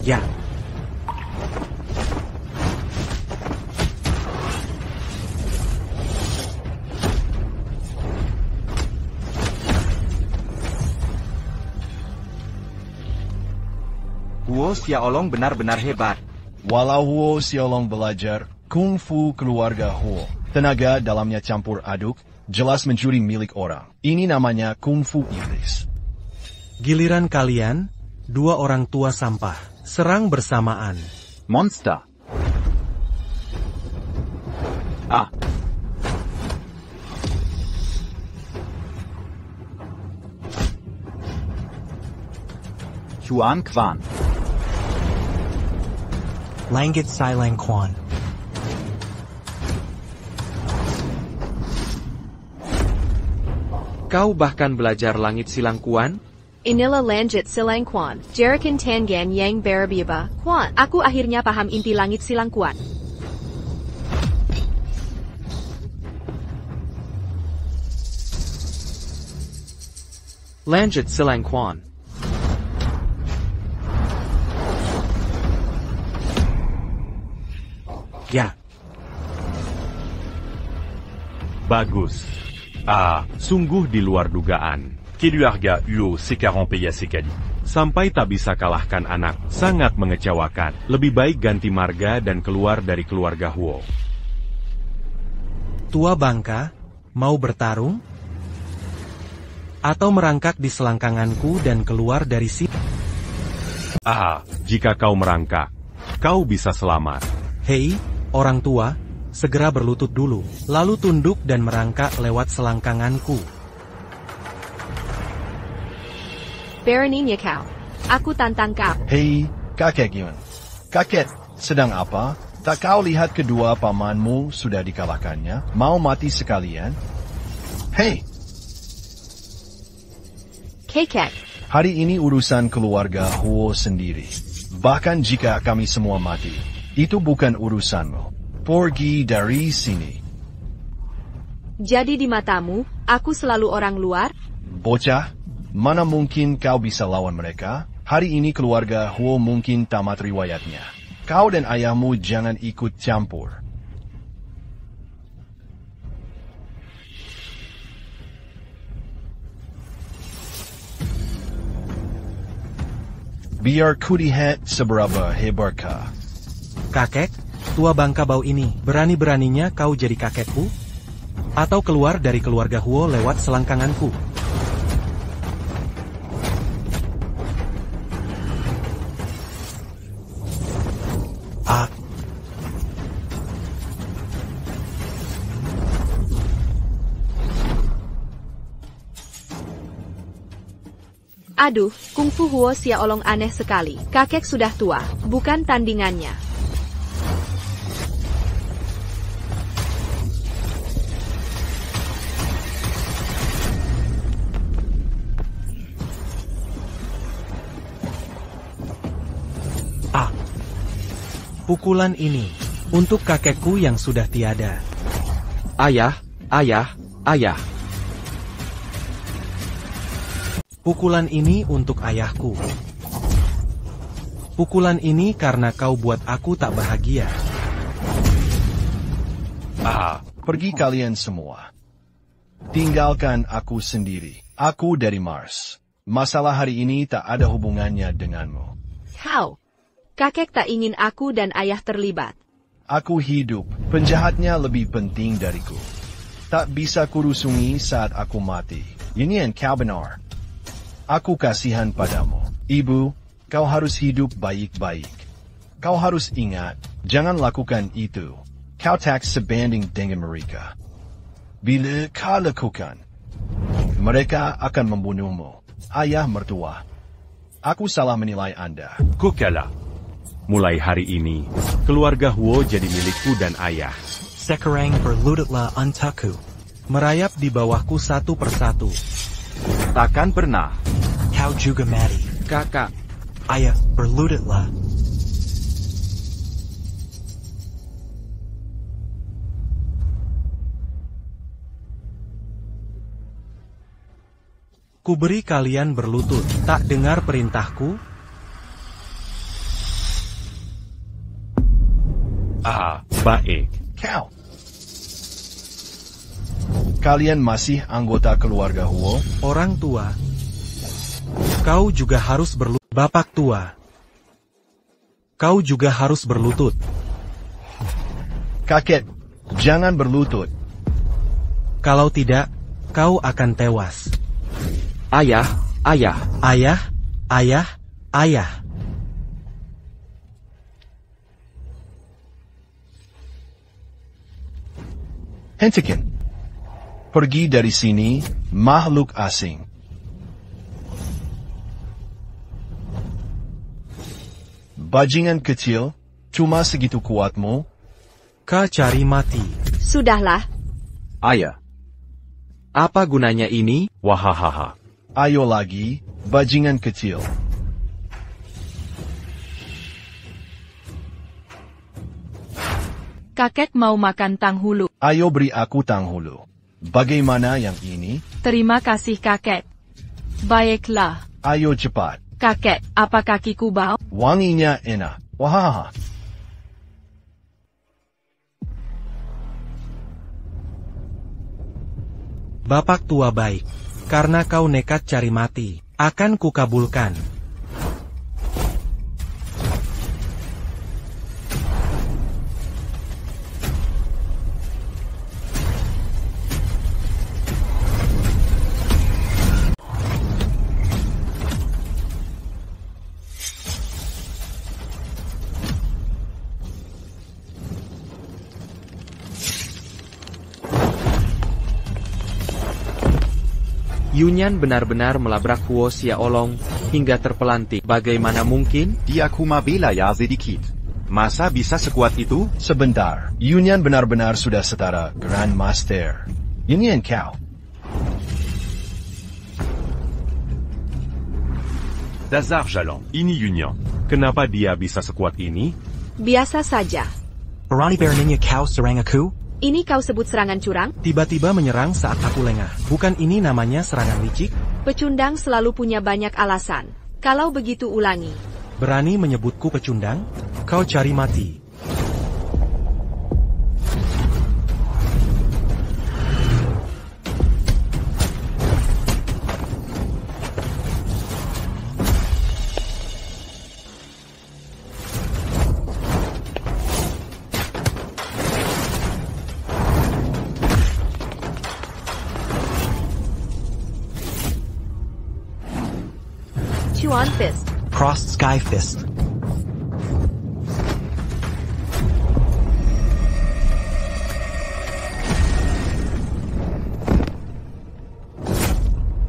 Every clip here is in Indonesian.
Ya. Huo Xiaolong benar-benar hebat. Walau Huo Xiaolong belajar Kung Fu keluarga Huo, tenaga dalamnya campur aduk, jelas mencuri milik orang. Ini namanya Kung Fu iblis. Giliran kalian, dua orang tua sampah, serang bersamaan. Monster. Ah. Chuan Quan. Langit Silang Quan. Kau bahkan belajar langit silang Quan? Inilah Langit Silang Quan, Jerikan Tangan Yang Barabiaba, Quan. Aku akhirnya paham inti langit silang Quan. Langit silang Quan. Ya. Bagus. Sungguh di luar dugaan. Keluarga Huo sekarang payah sekali. Sampai tak bisa kalahkan anak, sangat mengecewakan. Lebih baik ganti marga dan keluar dari keluarga Huo. Tua bangka, mau bertarung? Atau merangkak di selangkanganku dan keluar dari sini? Jika kau merangkak, kau bisa selamat. Hei, orang tua, segera berlutut dulu, lalu tunduk dan merangkak lewat selangkanganku. Beraninya kau. Aku tantang kau. Hei, kakek Yun. Kakek, sedang apa? Tak kau lihat kedua pamanmu sudah dikalahkannya? Mau mati sekalian? Hei! Kakek. Hari ini urusan keluarga Huo sendiri. Bahkan jika kami semua mati, itu bukan urusanmu. Pergi dari sini. Jadi di matamu, aku selalu orang luar? Bocah, mana mungkin kau bisa lawan mereka? Hari ini keluarga Huo mungkin tamat riwayatnya. Kau dan ayahmu jangan ikut campur. Biar ku lihat seberapa hebatkah. Kakek, tua bangka bau ini, berani-beraninya kau jadi kakekku? Atau keluar dari keluarga Huo lewat selangkanganku? Aduh, kungfu Huo Xiaolong aneh sekali. Kakek sudah tua, bukan tandingannya. Pukulan ini, untuk kakekku yang sudah tiada. Ayah, ayah, ayah. Pukulan ini untuk ayahku. Pukulan ini karena kau buat aku tak bahagia. Pergi kalian semua. Tinggalkan aku sendiri. Aku dari Mars. Masalah hari ini tak ada hubungannya denganmu. Kau. Kakek tak ingin aku dan ayah terlibat. Aku hidup. Penjahatnya lebih penting dariku. Tak bisa kurusungi saat aku mati. Ini yang kau benar. Aku kasihan padamu. Ibu, kau harus hidup baik-baik. Kau harus ingat, jangan lakukan itu. Kau tak sebanding dengan mereka. Bila kau lakukan, mereka akan membunuhmu. Ayah mertua. Aku salah menilai Anda. Kukala. Mulai hari ini, keluarga Huo jadi milikku dan ayah. Sekarang berlututlah untukku. Merayap di bawahku satu persatu. Takkan pernah. Kau juga mati. Kakak. Ayah, berlututlah. Kuberi kalian berlutut, tak dengar perintahku? Baik. Kau. Kalian masih anggota keluarga Huo? Orang tua. Kau juga harus berlutut. Bapak tua. Kau juga harus berlutut. Kakek, jangan berlutut. Kalau tidak, kau akan tewas. Ayah, ayah. Ayah, ayah, ayah. Hentikan. Pergi dari sini, makhluk asing. Bajingan kecil, cuma segitu kuatmu? Kau cari mati. Sudahlah. Ayah. Apa gunanya ini? Wahahaha. Ayo lagi, bajingan kecil. Kakek mau makan tanghulu. Ayo beri aku tanghulu. Bagaimana yang ini? Terima kasih kakek. Baiklah. Ayo cepat. Kakek, apa kakiku bau? Wanginya enak. Wah. Bapak tua baik. Karena kau nekat cari mati, akan kukabulkan. Yunyan benar-benar melabrak Huo Xiaolong hingga terpelanting. Bagaimana mungkin? Dia cuma bela ya sedikit. Masa bisa sekuat itu? Sebentar, Yunyan benar-benar sudah setara Grandmaster. Ini yang kau. Dasar jalan. Ini Yunyan. Kenapa dia bisa sekuat ini? Biasa saja. Berani beraninya kau serang aku? Ini kau sebut serangan curang? Tiba-tiba menyerang saat aku lengah. Bukan ini namanya serangan licik? Pecundang selalu punya banyak alasan. Kalau begitu ulangi. Berani menyebutku pecundang? Kau cari mati. Chuan Fist. Crossed Sky Fist.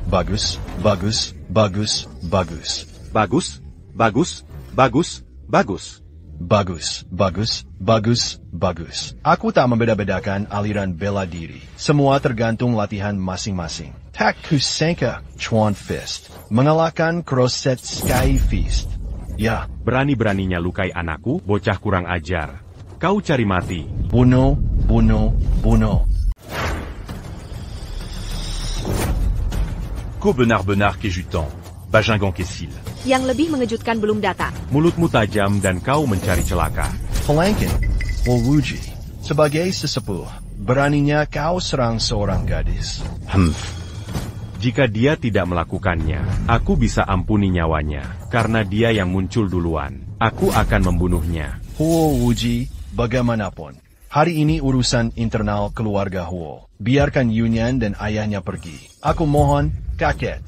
Bagus, bagus, bagus, bagus. Bagus, bagus, bagus, bagus. Bagus, bagus, bagus, bagus. Aku tak membeda-bedakan aliran bela diri. Semua tergantung latihan masing-masing. Tak kusangka Chuan Fist mengalahkan Crosset Sky Fist. Ya, Berani-beraninya lukai anakku, bocah kurang ajar. Kau cari mati. bunuh, bunuh, bunuh. Kau benar-benar kejutan. Bajingan kecil. Yang lebih mengejutkan belum datang. Mulutmu tajam dan kau mencari celaka. Pelangkin, Wolwuji, sebagai sesepuh, beraninya kau serang seorang gadis. Jika dia tidak melakukannya, aku bisa ampuni nyawanya. Karena dia yang muncul duluan, aku akan membunuhnya. Huo Wuji, bagaimanapun, hari ini urusan internal keluarga Huo. Biarkan Yunyan dan ayahnya pergi. Aku mohon, kakek.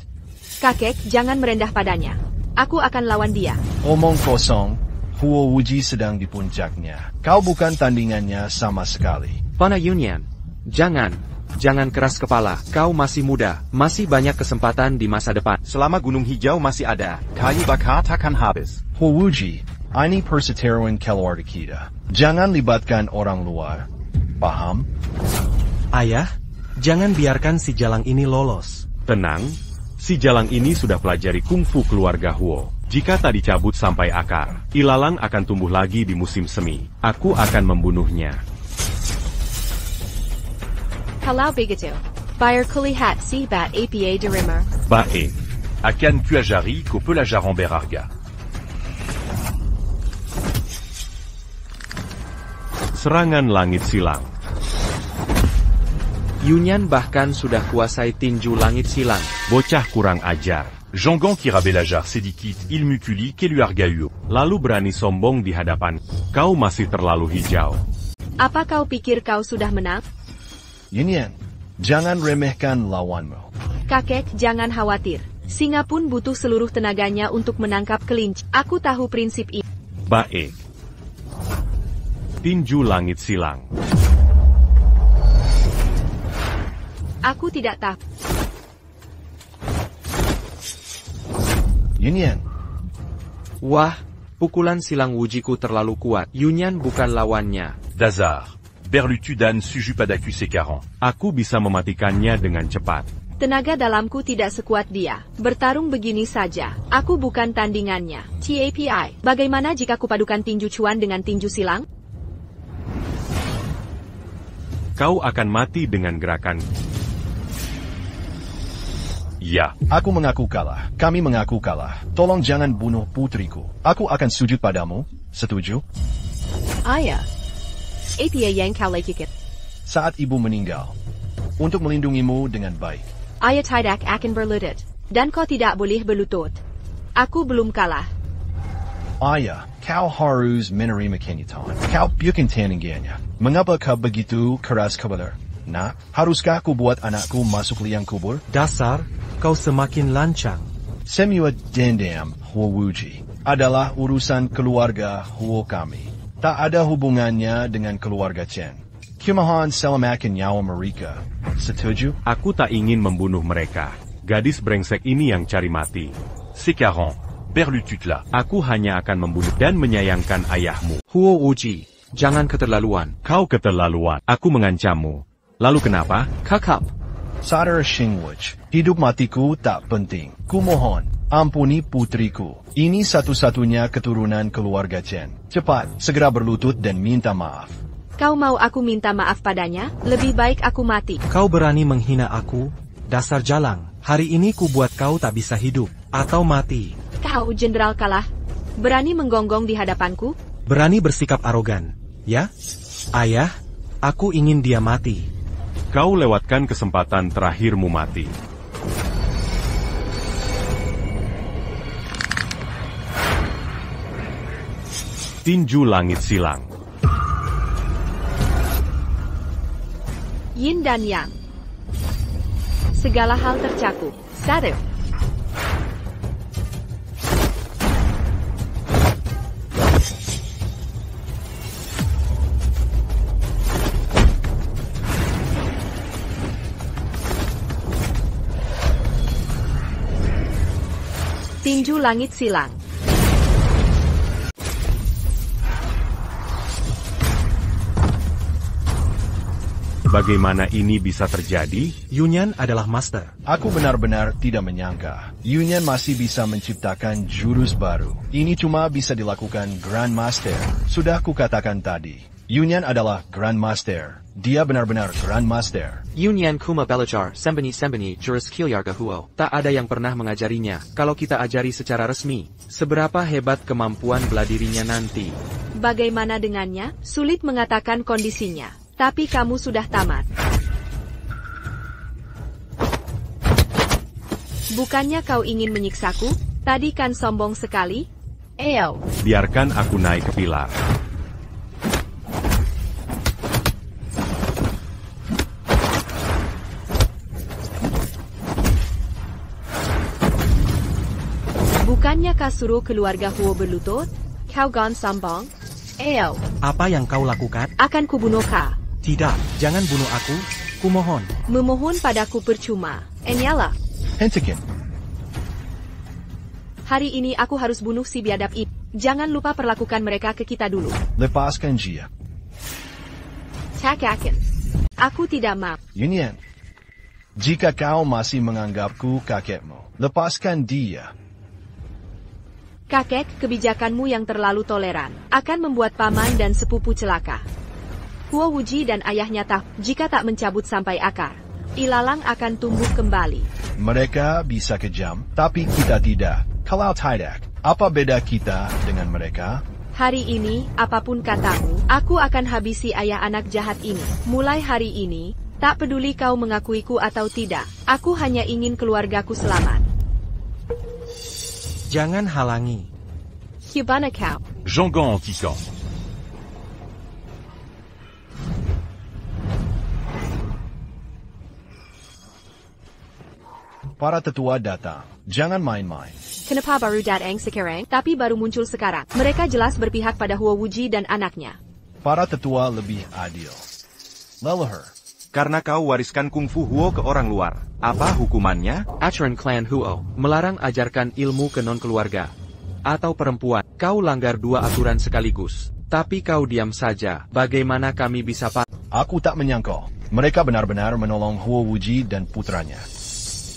Kakek, jangan merendah padanya. Aku akan lawan dia. Omong kosong, Huo Wuji sedang di puncaknya. Kau bukan tandingannya sama sekali. Pana Yunyan, jangan keras kepala. Kau masih muda, masih banyak kesempatan di masa depan. Selama Gunung Hijau masih ada. Kayu bakar takkan habis. Huo Wuji, ini perseteruan keluarga kita. Jangan libatkan orang luar. Paham? Ayah, jangan biarkan si jalang ini lolos. Tenang, si jalang ini sudah pelajari kungfu keluarga Huo. Jika tak dicabut sampai akar, ilalang akan tumbuh lagi di musim semi. Aku akan membunuhnya. Kalau begitu, bayar kulihat si bat apa de rimmer. Baik. Akan kuajari ko pelajaran berharga. Serangan langit silang. Yunyan bahkan sudah kuasai tinju langit silang. Bocah kurang ajar. Jangan qui rabelajar sedikit ilmukuli keluarga. Lalu berani sombong di hadapan. Kau masih terlalu hijau. Apa kau pikir kau sudah menang? Yunyan, jangan remehkan lawanmu. Kakek, jangan khawatir. Singa pun butuh seluruh tenaganya untuk menangkap kelinci. Aku tahu prinsip ini. Baik. Tinju langit silang. Aku tidak tahu. Yunyan, Wah, pukulan silang wujiku terlalu kuat. Yunyan bukan lawannya. Dazar. Berlutudan suju padaku sekarang. Aku bisa mematikannya dengan cepat. Tenaga dalamku tidak sekuat dia. Bertarung begini saja. Aku bukan tandingannya. TAPI. Bagaimana jika kupadukan tinju cuan dengan tinju silang? Kau akan mati dengan gerakan. Ya. aku mengaku kalah. Kami mengaku kalah. Tolong jangan bunuh putriku. Aku akan sujud padamu. Setuju? Ayah. Apa yang kau lakukan? Saat ibu meninggal. Untuk melindungimu dengan baik. Ayah tidak akan berlutut. Dan kau tidak boleh berlutut. Aku belum kalah. Ayah, kau harus menerima kenyataan. Kau bukan tandingannya. Mengapa kau begitu keras kepala? Nak, haruskah aku buat anakku masuk liang kubur? Dasar, kau semakin lancang. Semua dendam Huo Wuji adalah urusan keluarga Huo kami. Tak ada hubungannya dengan keluarga Chen. Kumohon selamatkan nyawa mereka. Setuju? Aku tak ingin membunuh mereka. Gadis brengsek ini yang cari mati. Sekarang. Berlututlah. Aku hanya akan membunuh dan menyayangkan ayahmu. Huo Wuji, jangan keterlaluan. Kau keterlaluan. Aku mengancammu. Lalu kenapa? Kakap. Saudara Xingwuj, hidup matiku tak penting. Kumohon, ampuni putriku. Ini satu-satunya keturunan keluarga Chen. Cepat, segera berlutut dan minta maaf. Kau mau aku minta maaf padanya? Lebih baik aku mati. Kau berani menghina aku? Dasar jalang. Hari ini ku buat kau tak bisa hidup. Atau mati. Kau jenderal kalah. Berani menggonggong di hadapanku? Berani bersikap arogan. Ya? Ayah, aku ingin dia mati. Kau lewatkan kesempatan terakhirmu mati. Tinju langit silang. Yin dan Yang. Segala hal tercakup. Satu. Tinju langit silang. Bagaimana ini bisa terjadi? Yunyan adalah master. Aku benar-benar tidak menyangka. Yunyan masih bisa menciptakan jurus baru. Ini cuma bisa dilakukan Grandmaster. Sudah kukatakan tadi. Yunyan adalah Grandmaster. Dia benar-benar Grandmaster. Yunyan kuma belajar sembunyi-sembunyi jurus Kilyarga Huo. Tak ada yang pernah mengajarinya. Kalau kita ajari secara resmi, seberapa hebat kemampuan bela dirinya nanti. Bagaimana dengannya? Sulit mengatakan kondisinya. Tapi kamu sudah tamat. Bukannya kau ingin menyiksaku? Tadi kan sombong sekali? Eo. Biarkan aku naik ke pilar. Bukannya kau suruh keluarga Huo berlutut? Kau gan sombong? Eo. Apa yang kau lakukan? Akan kubunuh kau. Tidak, jangan bunuh aku. Kumohon. Memohon padaku percuma. Enyala. Hentikan. Hari ini aku harus bunuh si biadab itu. Jangan lupa perlakukan mereka ke kita dulu. Lepaskan dia. Takakan. Aku tidak mau. Yunyan. Jika kau masih menganggapku kakekmu, lepaskan dia. Kakek, kebijakanmu yang terlalu toleran akan membuat paman dan sepupu celaka. Huo Wuji dan ayahnya tahu, jika tak mencabut sampai akar, ilalang akan tumbuh kembali. Mereka bisa kejam, tapi kita tidak. Kalau tidak, apa beda kita dengan mereka? Hari ini, apapun katamu, aku akan habisi ayah anak jahat ini. Mulai hari ini, tak peduli kau mengakuiku atau tidak, aku hanya ingin keluargaku selamat. Jangan halangi. Hubana kau. Jangan anti-camp. Para tetua datang. Jangan main-main. Kenapa baru datang sekarang, tapi baru muncul sekarang? Mereka jelas berpihak pada Huo Wuji dan anaknya. Para tetua lebih adil. Leluhur. Karena kau wariskan kungfu Huo ke orang luar. Apa hukumannya? Aturan klan Huo melarang ajarkan ilmu ke non-keluarga atau perempuan. Kau langgar 2 aturan sekaligus. Tapi kau diam saja. Bagaimana kami bisa Aku tak menyangka. Mereka benar-benar menolong Huo Wuji dan putranya.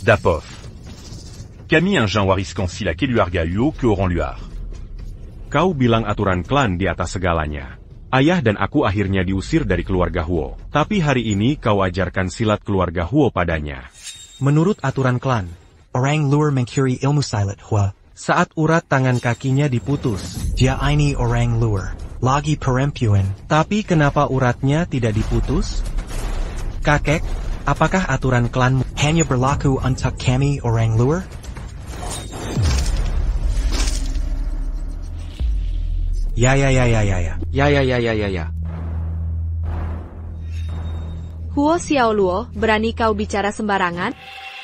Dapov. Camille un Jean wariskan sila Keluarga Huo ke orang luar. Kau bilang aturan klan di atas segalanya. Ayah dan aku akhirnya diusir dari keluarga Huo. Tapi hari ini kau ajarkan silat keluarga Huo padanya. Menurut aturan klan, orang luar mencuri ilmu silat Huo. Saat urat tangan kakinya diputus, Dia ini orang luar. Lagi perempuan. tapi kenapa uratnya tidak diputus? Kakek, apakah aturan klanmu? Hanya berlaku untuk kami orang luar? Ya. Ya. Huo Xiaoluo, berani kau bicara sembarangan?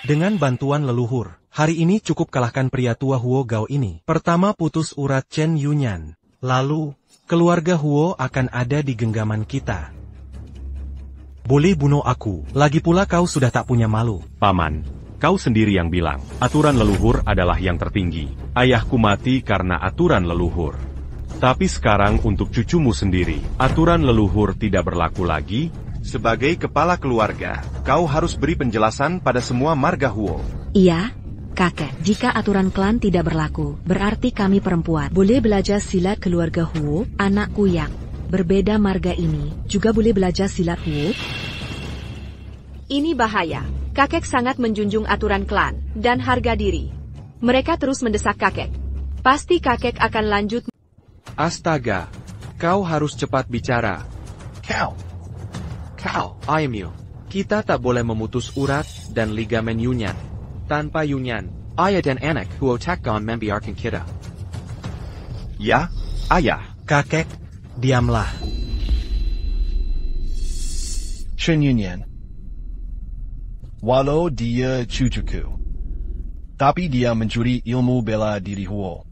Dengan bantuan leluhur, hari ini cukup kalahkan pria tua Huo Gao ini. Pertama putus urat Chen Yunyan. Lalu, keluarga Huo akan ada di genggaman kita. Boleh bunuh aku, lagi pula kau sudah tak punya malu. Paman, kau sendiri yang bilang, aturan leluhur adalah yang tertinggi. Ayahku mati karena aturan leluhur. Tapi sekarang untuk cucumu sendiri, aturan leluhur tidak berlaku lagi. Sebagai kepala keluarga, kau harus beri penjelasan pada semua marga Huo. Iya, kakek. Jika aturan klan tidak berlaku, berarti kami perempuan boleh belajar silat keluarga Huo. Anakku yang berbeda marga ini juga boleh belajar silat Huo. Ini bahaya. Kakek sangat menjunjung aturan klan dan harga diri. Mereka terus mendesak kakek. Pasti kakek akan lanjut. Astaga, kau harus cepat bicara. Kau. Ayamil. Kita tak boleh memutus urat dan ligamen Yunyan. Tanpa Yunyan, ayah dan anak Huo takkan membiarkan kita. Ya, ayah. Kakek, diamlah. Chen Yunyan. Walau dia cucuku, tapi dia mencuri ilmu bela diri Huo.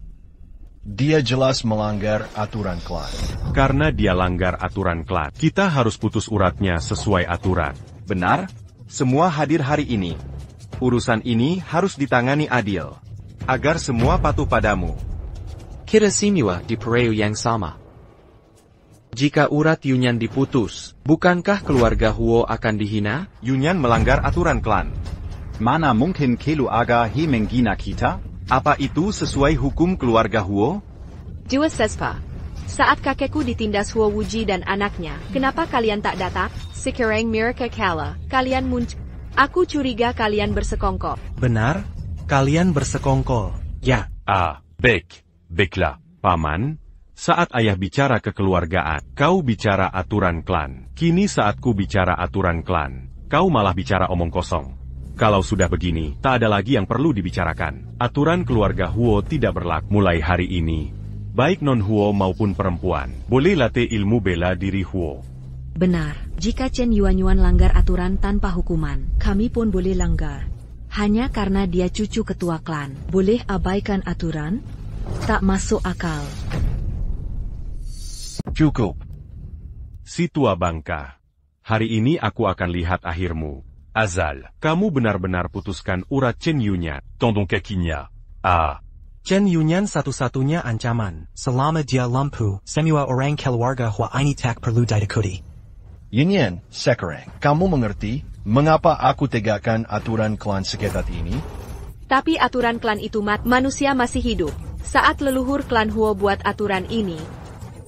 Dia jelas melanggar aturan klan. Karena dia langgar aturan klan, kita harus putus uratnya sesuai aturan. Benar, semua hadir hari ini. Urusan ini harus ditangani adil, agar semua patuh padamu. Kita semua di pereu yang sama. Jika urat Yunyan diputus, bukankah keluarga Huo akan dihina? Yunyan melanggar aturan klan. Mana mungkin keluarga hi menghina kita? Apa itu sesuai hukum keluarga Huo? Dua Sespa. Saat kakekku ditindas Huo Wuji dan anaknya, kenapa kalian tak datang? Sekarang mereka kalah, kalian muncul. Aku curiga kalian bersekongkol. Benar, kalian bersekongkol. Ya. Baiklah, Paman. Saat ayah bicara kekeluargaan, kau bicara aturan klan. Kini saatku bicara aturan klan, kau malah bicara omong kosong. Kalau sudah begini, tak ada lagi yang perlu dibicarakan. Aturan keluarga Huo tidak berlaku mulai hari ini. Baik non-Huo maupun perempuan, boleh latih ilmu bela diri Huo. Benar, jika Chen Yuanyuan langgar aturan tanpa hukuman, kami pun boleh langgar. Hanya karena dia cucu ketua klan, boleh abaikan aturan? Tak masuk akal. Cukup. Si tua bangka. Hari ini aku akan lihat akhirmu. Azal, kamu benar-benar putuskan urat Chen Yunyan. Tondong kakinya. Chen Yunyan satu-satunya ancaman. Selama dia lumpuh, semua orang keluarga Huo ini tak perlu diikuti. Yunyan, sekarang, kamu mengerti mengapa aku tegakkan aturan klan seketat ini? Tapi aturan klan itu manusia masih hidup. Saat leluhur klan Huo buat aturan ini,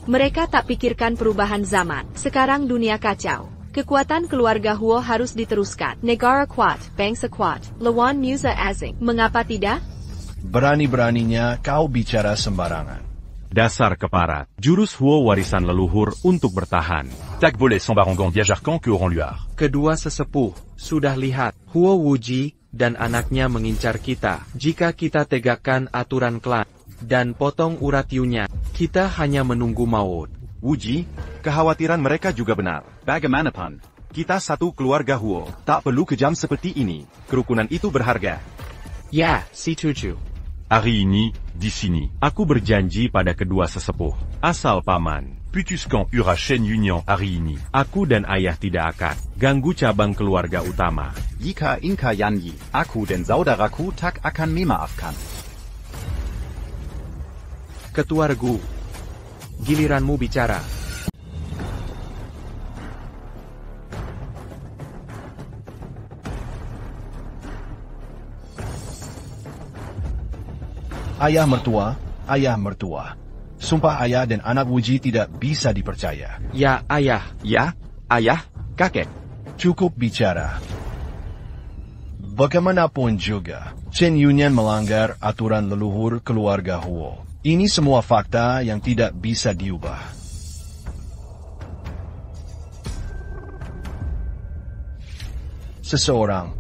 mereka tak pikirkan perubahan zaman. Sekarang dunia kacau. Kekuatan keluarga Huo harus diteruskan. Negara kuat, bangsa kuat, lawan musuh asing. Mengapa tidak? Berani-beraninya kau bicara sembarangan. Dasar keparat. Jurus Huo warisan leluhur untuk bertahan. Tac Volet sans barangan Biajarkan que Oran Luar. Kedua sesepuh, sudah lihat, Huo Wuji dan anaknya mengincar kita. Jika kita tegakkan aturan klan dan potong urat Yunyan, kita hanya menunggu maut. Wuji, kekhawatiran mereka juga benar. Bagaimanapun, Kita satu keluarga Huo, tak perlu kejam seperti ini. Kerukunan itu berharga. Ya, si cucu. Hari ini, di sini, aku berjanji pada kedua sesepuh, asal paman. Putuskan Ura Shen Union hari ini. Aku dan ayah tidak akan ganggu cabang keluarga utama. jika Inka Yanyi, aku dan saudaraku tak akan memaafkan. Ketua Regu, giliranmu bicara. Ayah mertua. Sumpah ayah dan anak Wuji tidak bisa dipercaya. Ya, ayah. Ya, ayah, kakek. Cukup bicara. Bagaimanapun juga, Chen Yunyan melanggar aturan leluhur keluarga Huo. Ini semua fakta yang tidak bisa diubah. Seseorang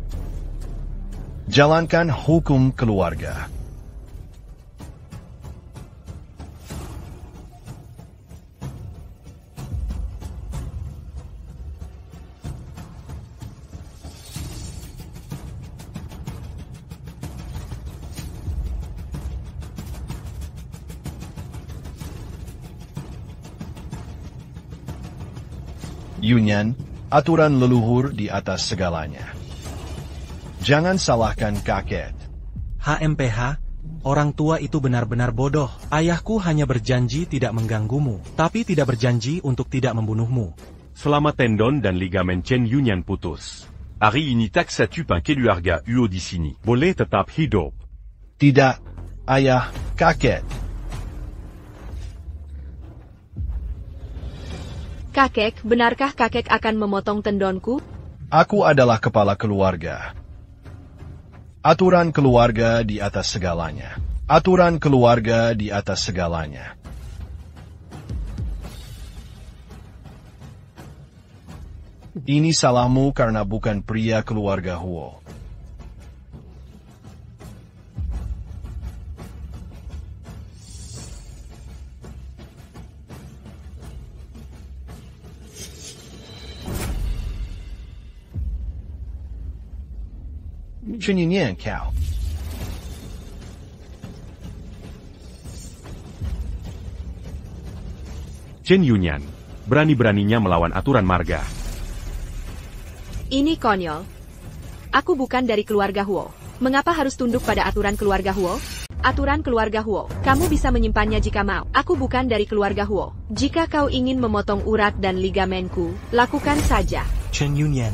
jalankan hukum keluarga. Yunyan, aturan leluhur di atas segalanya. Jangan salahkan kakek. HMPH, orang tua itu benar-benar bodoh. Ayahku hanya berjanji tidak mengganggumu, tapi tidak berjanji untuk tidak membunuhmu. Selama tendon dan ligamen Chen Yunyan putus, Hari ini tak satu pan keluarga Huo di sini. boleh tetap hidup. Tidak, ayah, kakek. Kakek, benarkah kakek akan memotong tendonku? Aku adalah kepala keluarga. Aturan keluarga di atas segalanya. Aturan keluarga di atas segalanya. Ini salahmu karena bukan pria keluarga Huo. Chen Yunyan kau. Chen Yunyan, berani-beraninya melawan aturan marga. Ini konyol. Aku bukan dari keluarga Huo. Mengapa harus tunduk pada aturan keluarga Huo? Aturan keluarga Huo, kamu bisa menyimpannya jika mau. Aku bukan dari keluarga Huo. Jika kau ingin memotong urat dan ligamenku, lakukan saja. Chen Yunyan,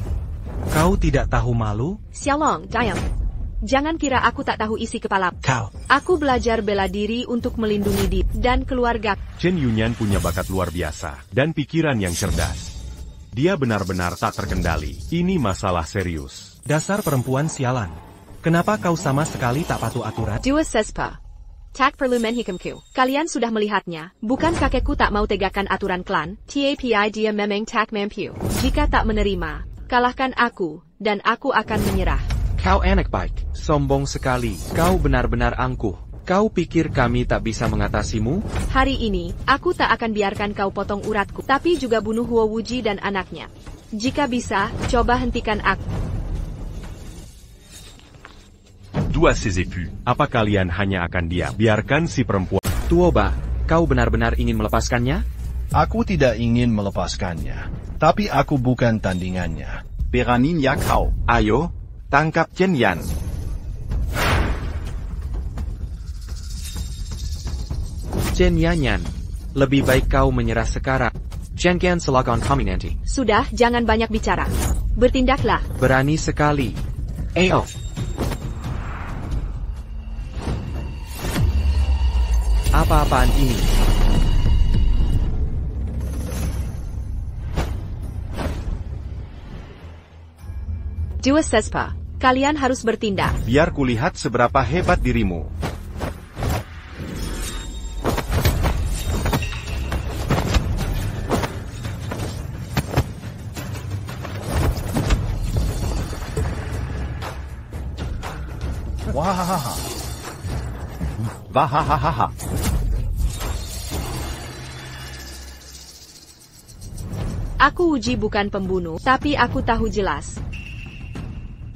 Kau tidak tahu malu? Xiaolong, Dayang. Jangan kira aku tak tahu isi kepala. Kau. Aku belajar bela diri untuk melindungi diri dan keluarga. Chen Yunyan punya bakat luar biasa, dan pikiran yang cerdas. Dia benar-benar tak terkendali. Ini masalah serius. Dasar perempuan sialan. Kenapa kau sama sekali tak patuh aturan? Dua sespa. Tak perlu menghikimku. Kalian sudah melihatnya. Bukan kakekku tak mau tegakkan aturan klan. Tapi dia memang tak mampu. Jika tak menerima, kalahkan aku, dan aku akan menyerah. Kau anak baik, sombong sekali. Kau benar-benar angkuh. Kau pikir kami tak bisa mengatasimu? Hari ini, aku tak akan biarkan kau potong uratku, tapi juga bunuh Huo Wuji dan anaknya. Jika bisa, coba hentikan aku. Dois ses épus. Apa kalian hanya akan biarkan si perempuan? Tuoba, kau benar-benar ingin melepaskannya? Aku tidak ingin melepaskannya, tapi aku bukan tandingannya. Beraninya kau. Ayo, tangkap Chen Yan. Chen Yanyan, lebih baik kau menyerah sekarang. Jangan selagon kami nanti. Sudah, jangan banyak bicara. Bertindaklah. Berani sekali. Ayo. Apa-apaan ini? Dua sespa. Kalian harus bertindak. Biar kulihat seberapa hebat dirimu. Wahahaha. Wahahaha. Aku Wuji bukan pembunuh, tapi aku tahu jelas.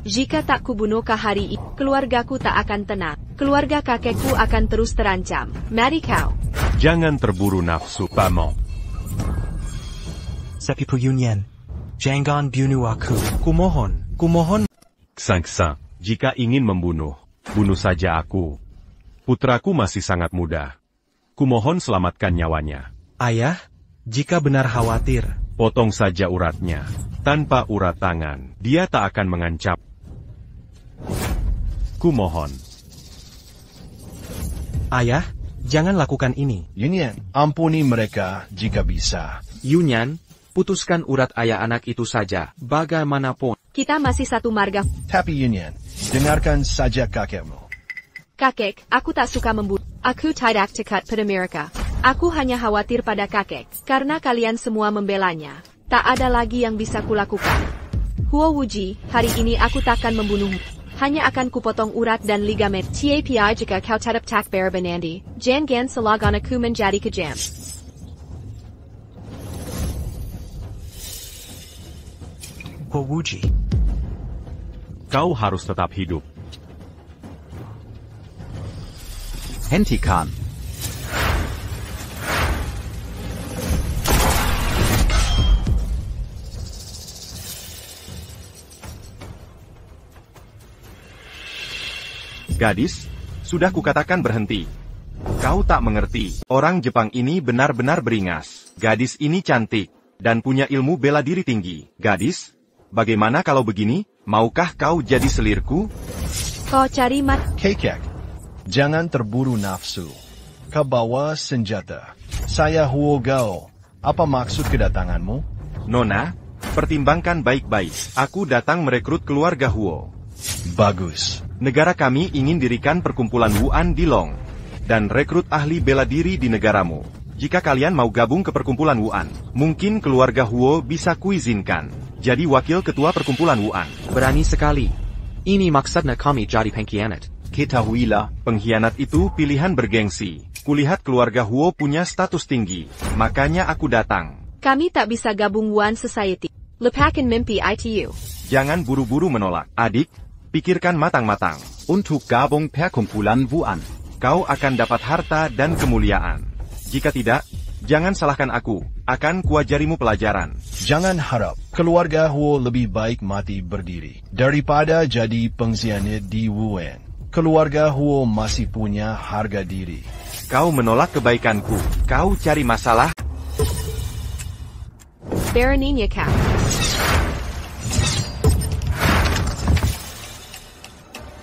Jika tak kubunuh kau hari ini, keluargaku tak akan tenang. Keluarga kakekku akan terus terancam. Mari kau. Jangan terburu nafsu, paman. Sepipu Yunyan. Jangan bunuh aku. Kumohon. Sang-sang, jika ingin membunuh, bunuh saja aku. Putraku masih sangat muda. Kumohon selamatkan nyawanya. Ayah, jika benar khawatir, potong saja uratnya. Tanpa urat tangan, dia tak akan mengancam. Kumohon. Ayah, jangan lakukan ini. Yunyan, ampuni mereka jika bisa. Yunyan, putuskan urat ayah anak itu saja, bagaimanapun. Kita masih satu marga. Tapi Yunyan, dengarkan saja kakekmu. Kakek, aku tak suka membunuh. Aku tidak dekat pada mereka. Aku hanya khawatir pada kakek, karena kalian semua membelanya. Tak ada lagi yang bisa kulakukan. Huo Wuji, hari ini aku takkan membunuhmu. Hanya akan kupotong urat dan ligamen. Tapi jika kau tetap tak berbenandi, jangan selagan aku menjadi kejam. Huo Wuji. Kau harus tetap hidup. Hentikan. Gadis, sudah kukatakan berhenti. Kau tak mengerti, orang Jepang ini benar-benar beringas. Gadis ini cantik, dan punya ilmu bela diri tinggi. Gadis, bagaimana kalau begini? Maukah kau jadi selirku? Kau cari mat. Kakek, jangan terburu nafsu. Kau bawa senjata. Saya Huo Gao. Apa maksud kedatanganmu? Nona, pertimbangkan baik-baik. Aku datang merekrut keluarga Huo. Bagus. Negara kami ingin dirikan perkumpulan Wuan di Long, dan rekrut ahli bela diri di negaramu. Jika kalian mau gabung ke perkumpulan Wuan, mungkin keluarga Huo bisa kuizinkan jadi wakil ketua perkumpulan Wuan. Berani sekali. Ini maksudnya kami jadi pengkhianat. Ketahuilah, Pengkhianat itu pilihan bergengsi. Kulihat keluarga Huo punya status tinggi, makanya aku datang. Kami tak bisa gabung Wuan Society. Lupakan mimpi ITU. Jangan buru-buru menolak. Adik, pikirkan matang-matang. untuk gabung perkumpulan Wuan. Kau akan dapat harta dan kemuliaan. Jika tidak, jangan salahkan aku. Akan kuajarimu pelajaran. Jangan harap keluarga Huo lebih baik mati berdiri daripada jadi pengkhianat di Wuan. Keluarga Huo masih punya harga diri. Kau menolak kebaikanku. Kau cari masalah. Beraninya kau.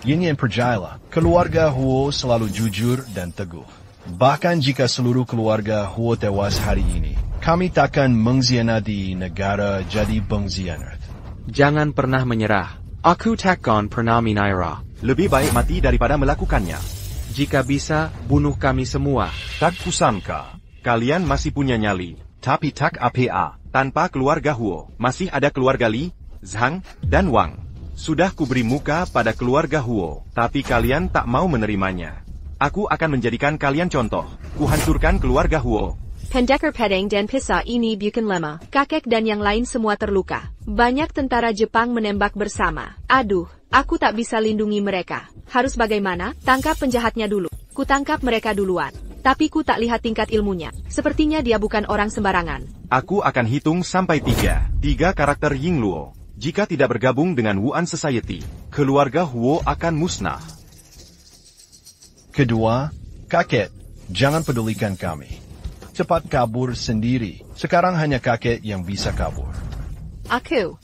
Yin percayalah, keluarga Huo selalu jujur dan teguh. Bahkan jika seluruh keluarga Huo tewas hari ini, kami takkan mengkhianati negara jadi pengkhianat. Jangan pernah menyerah. Aku takkan pernah menyerah. Lebih baik mati daripada melakukannya. Jika bisa, bunuh kami semua. Tak kusangka, kalian masih punya nyali. Tapi tak apa. Tanpa keluarga Huo, masih ada keluarga Li, Zhang, dan Wang. Sudah kuberi muka pada keluarga Huo, tapi kalian tak mau menerimanya. Aku akan menjadikan kalian contoh. Kuhancurkan keluarga Huo. Pendekar Pedang dan Pisah ini bukan lemah. Kakek dan yang lain semua terluka. Banyak tentara Jepang menembak bersama. Aduh, aku tak bisa lindungi mereka. Harus bagaimana? Tangkap penjahatnya dulu. Kutangkap mereka duluan. Tapi ku tak lihat tingkat ilmunya. Sepertinya dia bukan orang sembarangan. Aku akan hitung sampai 3. 3 karakter Ying Luo. Jika tidak bergabung dengan Wuan Society, keluarga Huo akan musnah. Kedua, kakek, jangan pedulikan kami. Cepat kabur sendiri. Sekarang hanya kakek yang bisa kabur. Aku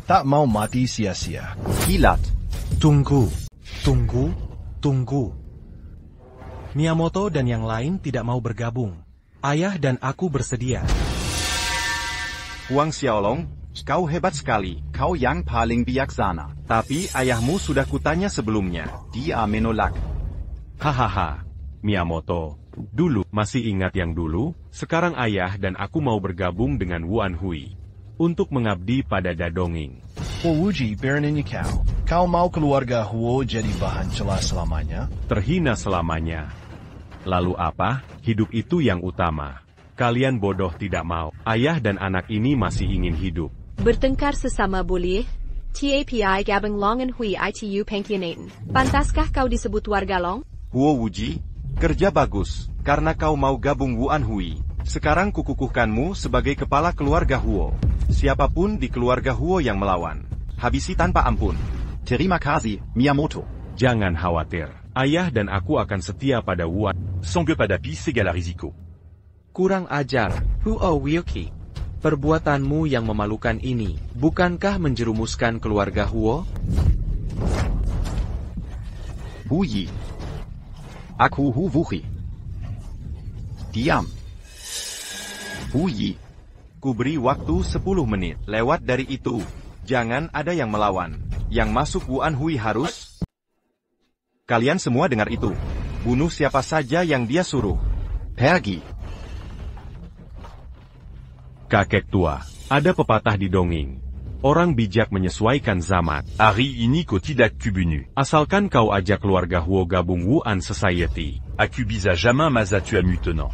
tak mau mati sia-sia. Kilat. Tunggu. Miyamoto dan yang lain tidak mau bergabung. Ayah dan aku bersedia. Huang Xiaolong, kau hebat sekali. Kau yang paling bijaksana. Tapi ayahmu sudah kutanya sebelumnya. Dia menolak. Hahaha, Miyamoto. Dulu, masih ingat yang dulu? Sekarang ayah dan aku mau bergabung dengan Wuan Hui untuk mengabdi pada Dadonging. Wuji beraninya kau. Kau mau keluarga Huo jadi bahan celah selamanya? Terhina selamanya. Lalu apa? Hidup itu yang utama. Kalian bodoh tidak mau. Ayah dan anak ini masih ingin hidup. Bertengkar sesama boleh. TAPI gabung longan hui itu pengkhianatan. Pantaskah kau disebut warga Long? Huo Wuji, kerja bagus, karena kau mau gabung Wuan Hui. Sekarang kukukuhkanmu sebagai kepala keluarga Huo. Siapapun di keluarga Huo yang melawan, habisi tanpa ampun. Terima kasih, Miyamoto. Jangan khawatir. Ayah dan aku akan setia pada Wuan. Sangue Padapi Segala Risiko. Kurang ajar, Huo Wioki. Perbuatanmu yang memalukan ini, bukankah menjerumuskan keluarga Huo? Huyi. Aku Hu Wuhi. Diam. Huyi. Kuberi waktu 10 menit. Lewat dari itu, jangan ada yang melawan. Yang masuk Wuan Hui harus... Kalian semua dengar itu. Bunuh siapa saja yang dia suruh. Pergi. Kakek tua, ada pepatah di dongeng. Orang bijak menyesuaikan zaman. Ari ini ko tidak kubunu. Asalkan kau ajak keluarga Huo gabung Wuan Society. Aku bisa jamais mazatu amutenant.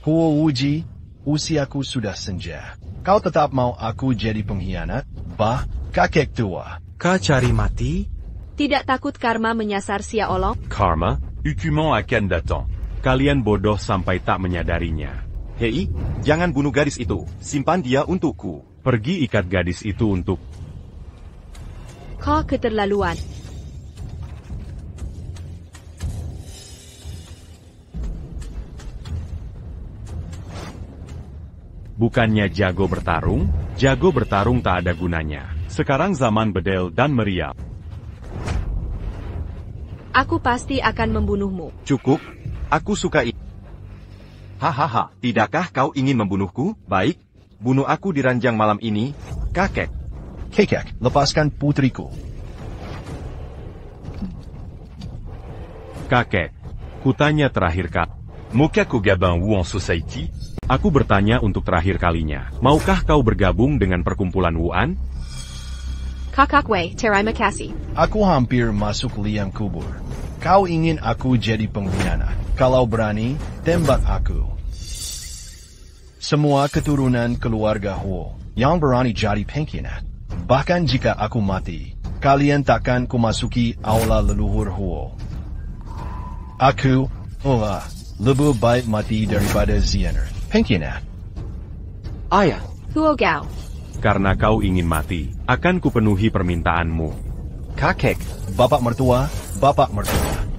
Huo Wuji, usiaku sudah senja. Kau tetap mau aku jadi pengkhianat? Bah, kakek tua. Kau cari mati? Tidak takut karma menyasar Sia Olong? Karma? Hukuman akan datang. Kalian bodoh sampai tak menyadarinya. Hei, jangan bunuh gadis itu. Simpan dia untukku. Pergi ikat gadis itu untuk... Kau keterlaluan. Bukannya jago bertarung tak ada gunanya. Sekarang zaman bedel dan meriam. Aku pasti akan membunuhmu. Cukup, aku suka ini. Hahaha, tidakkah kau ingin membunuhku? Baik, bunuh aku di ranjang malam ini, kakek. Kakek, lepaskan putriku. Kakek, kutanya terakhir kali. Maukah kau gabung Wuan Society? Aku bertanya untuk terakhir kalinya. Maukah kau bergabung dengan perkumpulan Wuan? Kakak Wei, terima kasih. Aku hampir masuk liang kubur. Kau ingin aku jadi pengkhianat. Kalau berani, tembak aku. Semua keturunan keluarga Huo yang berani jadi pengkhianat. Bahkan jika aku mati, kalian takkan kumasuki aula leluhur Huo. Aku, lebih baik mati daripada Xehanort, pengkhianat. Ayah. Huo Gao. Karena kau ingin mati, akan kupenuhi permintaanmu. Kakek, bapak mertua, bapak mertua.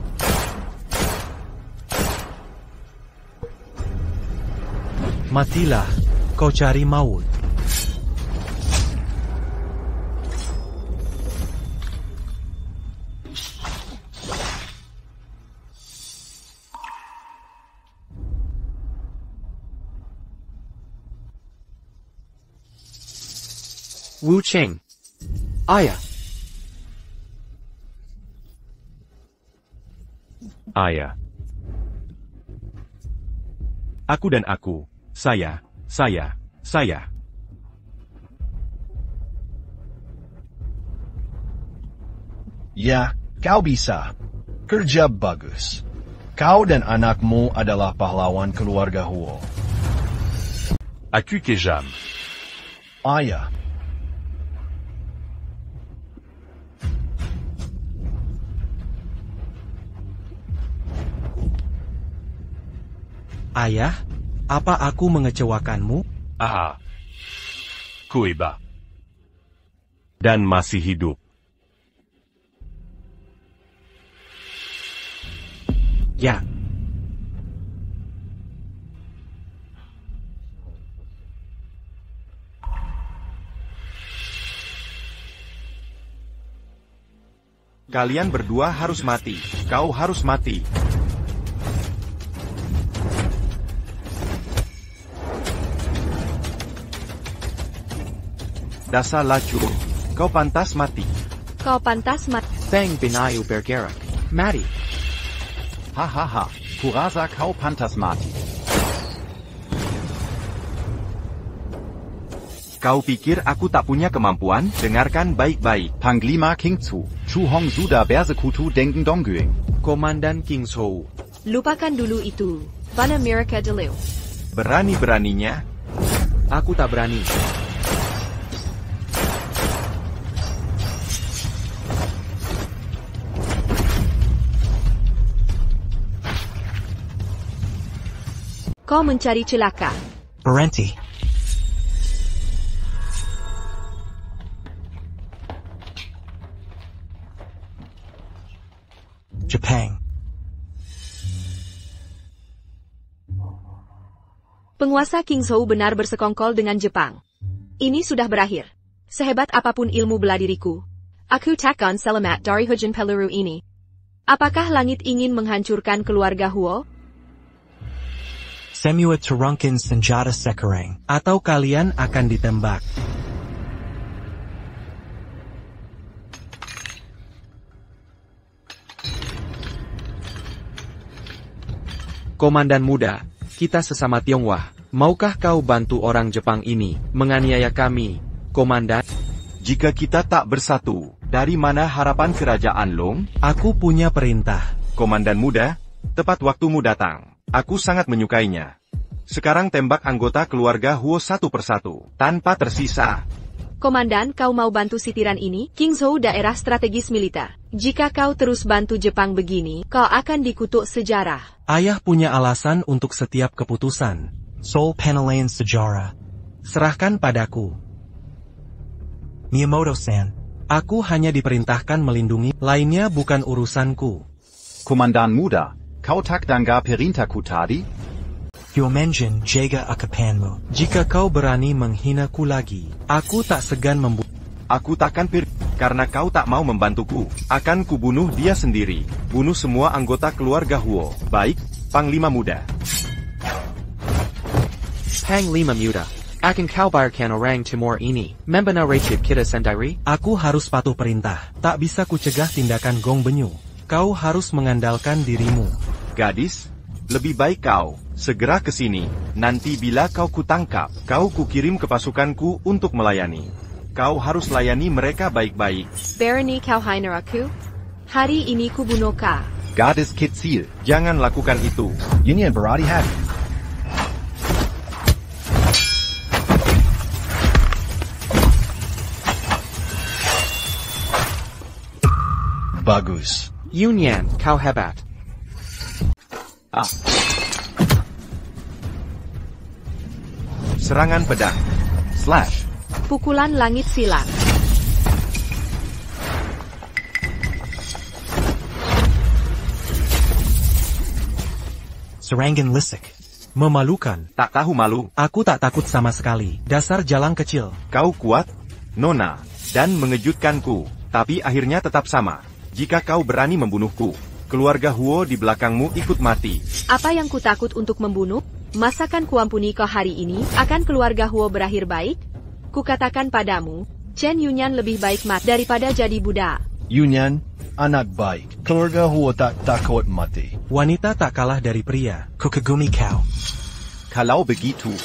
Matilah, kau cari maut. Wu Cheng. Ayah. Ayah. Aku dan aku. Saya. Ya, kau bisa. Kerja bagus. Kau dan anakmu adalah pahlawan keluarga Huo. Aku kejam. Ayah. Ayah, apa aku mengecewakanmu? Ah. Kuiba. Dan masih hidup. Ya. Kalian berdua harus mati. Kau harus mati. Dasar lacu. Kau pantas mati. Kau pantas mati. Feng Binayu bergerak. Mati. Hahaha. Kurasa kau pantas mati. Kau pikir aku tak punya kemampuan? Dengarkan baik-baik. Panglima King Zu, Chu Hong Suda Bersekutu Denken Dongguing. Komandan King Zhou. Lupakan dulu itu. Bana Amerika dulu. Berani-beraninya? Aku tak berani. Kau mencari celaka. Berhenti. Jepang. Penguasa King Zhou benar bersekongkol dengan Jepang. Ini sudah berakhir. Sehebat apapun ilmu bela diriku, aku takkan selamat dari hujan peluru ini. Apakah langit ingin menghancurkan keluarga Huo? Semua turunkan senjata sekarang. Atau kalian akan ditembak. Komandan muda, kita sesama Tionghoa. Maukah kau bantu orang Jepang ini menganiaya kami, Komandan? Jika kita tak bersatu, dari mana harapan kerajaan Long? Aku punya perintah. Komandan muda, tepat waktumu datang. Aku sangat menyukainya. Sekarang tembak anggota keluarga Huo satu persatu, tanpa tersisa. Komandan, kau mau bantu sitiran ini? King Zhou daerah strategis militer. Jika kau terus bantu Jepang begini, kau akan dikutuk sejarah. Ayah punya alasan untuk setiap keputusan. Seoul penilaian sejarah. Serahkan padaku. Miyamoto-san. Aku hanya diperintahkan melindungi, lainnya bukan urusanku. Komandan muda, kau tak danggar perintahku tadi? Yomenjin jaga akapanmu. Jika kau berani menghinaku lagi, aku tak segan membunuh. Aku takkan karena kau tak mau membantuku. Akan kubunuh dia sendiri. Bunuh semua anggota keluarga Huo. Baik, Panglima muda. Panglima muda, akan kau bayarkan orang Timur ini membina rakyat kita sendiri? Aku harus patuh perintah. Tak bisa kucegah tindakan Gong Benyu. Kau harus mengandalkan dirimu. Gadis, lebih baik kau segera ke sini. Nanti bila kau kutangkap, kau kukirim ke pasukanku untuk melayani. Kau harus layani mereka baik-baik. Berani kau hina aku? Hari ini kubunuh kau. Gadis kecil, jangan lakukan itu. Ini yang berhati-hati. Bagus. Yunyan, kau hebat. Serangan pedang. Slash. Pukulan langit silat. Serangan lisik. Memalukan. Tak tahu malu. Aku tak takut sama sekali. Dasar jalang kecil. Kau kuat, Nona, dan mengejutkanku. Tapi akhirnya tetap sama. Jika kau berani membunuhku, keluarga Huo di belakangmu ikut mati. Apa yang ku takut untuk membunuh? Masakan kuampuni kau hari ini, akan keluarga Huo berakhir baik? Kukatakan padamu, Chen Yunyan lebih baik mati daripada jadi budak. Yunyan, anak baik. Keluarga Huo tak takut mati. Wanita tak kalah dari pria. Kokagumi kau. Kalau begitu,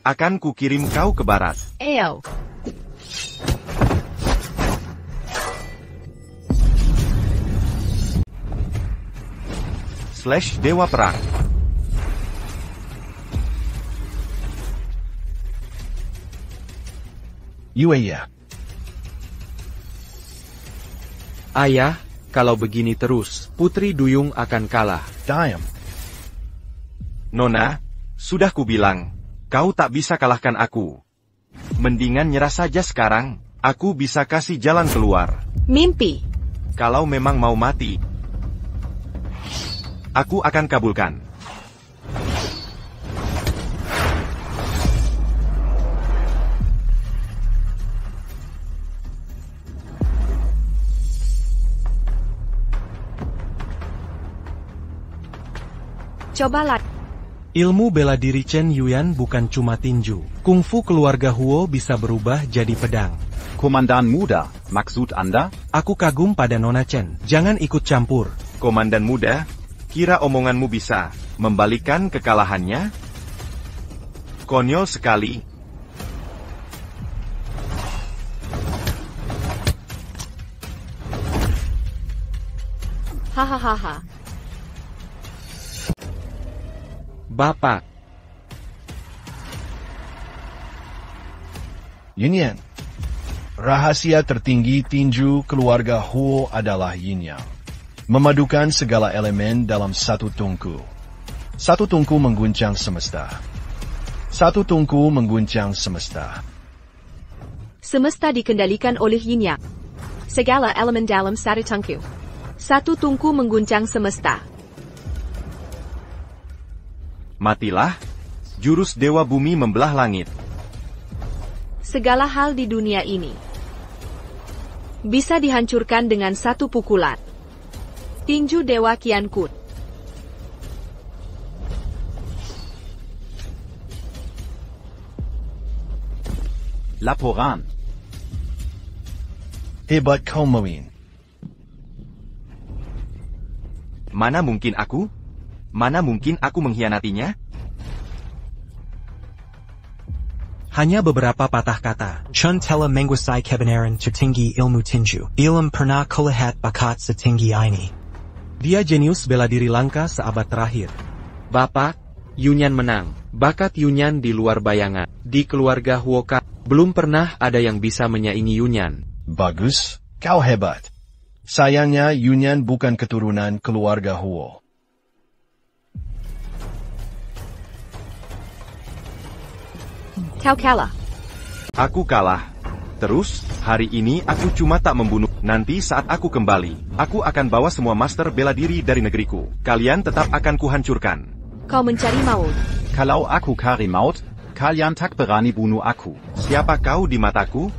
akan kukirim kau ke barat. Eyo. / Dewa Perang. Yueya. Ayah, kalau begini terus, Putri Duyung akan kalah. Diam. Nona, sudah kubilang, kau tak bisa kalahkan aku. Mendingan nyerah saja sekarang, aku bisa kasih jalan keluar. Mimpi. Kalau memang mau mati, aku akan kabulkan. Cobalah. Ilmu bela diri Chen Yuan bukan cuma tinju. Kungfu keluarga Huo bisa berubah jadi pedang. Komandan muda, maksud Anda? Aku kagum pada Nona Chen. Jangan ikut campur. Komandan muda, kira omonganmu bisa membalikkan kekalahannya? Konyol sekali. Hahaha. Bapak. Yin-Yang. Rahasia tertinggi tinju keluarga Huo adalah Yin-Yang. Memadukan segala elemen dalam satu tungku. Satu tungku mengguncang semesta. Satu tungku mengguncang semesta. Semesta dikendalikan oleh Yin-Yang. Segala elemen dalam satu tungku. Satu tungku mengguncang semesta. Matilah. Jurus Dewa Bumi membelah langit. Segala hal di dunia ini bisa dihancurkan dengan satu pukulan. Tinju Dewa Qian Kun. Laporan. Hebat kau, Moin. Mana mungkin aku? Mana mungkin aku mengkhianatinya? Hanya beberapa patah kata. Chun tela menguasai kebenaran tertinggi ilmu tinju. Ilm pernah kulihat bakat setinggi ini. Dia jenius bela diri langka seabad terakhir. Bapak, Yunyan menang. Bakat Yunyan di luar bayangan. Di keluarga Huoka, belum pernah ada yang bisa menyaingi Yunyan. Bagus, kau hebat. Sayangnya Yunyan bukan keturunan keluarga Huo. Kau kalah. Aku kalah. Terus, hari ini aku cuma tak membunuh. Nanti saat aku kembali, aku akan bawa semua master bela diri dari negeriku. Kalian tetap akan kuhancurkan. Kau mencari maut. Kalau aku cari maut, kalian tak berani bunuh aku. Siapa kau di mataku?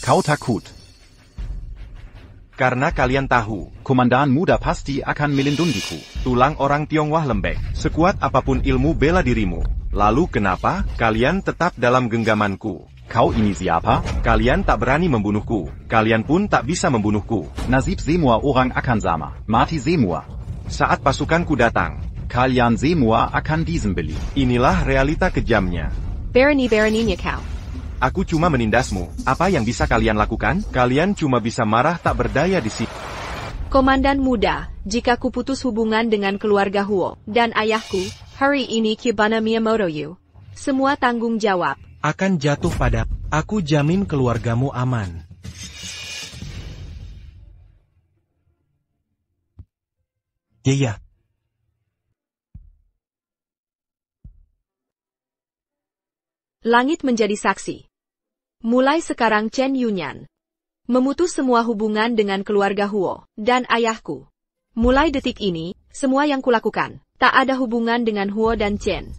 Kau takut. Karena kalian tahu, Komandan muda pasti akan melindungiku. tulang orang Tionghoa lembek, sekuat apapun ilmu bela dirimu. Lalu kenapa kalian tetap dalam genggamanku? Kau ini siapa? Kalian tak berani membunuhku. Kalian pun tak bisa membunuhku. Nasib semua orang akan sama. Mati semua. Saat pasukanku datang, kalian semua akan disembeli. Inilah realita kejamnya. Berani-beraninya kau. Aku cuma menindasmu. Apa yang bisa kalian lakukan? Kalian cuma bisa marah tak berdaya di sini. Komandan muda, jika kuputus hubungan dengan keluarga Huo dan ayahku, hari ini Kibana Miyamoto Yu. Semua tanggung jawab akan jatuh pada. Aku jamin keluargamu aman. Iya. Langit menjadi saksi. Mulai sekarang Chen Yunyan memutus semua hubungan dengan keluarga Huo dan ayahku. Mulai detik ini, semua yang kulakukan tak ada hubungan dengan Huo dan Chen.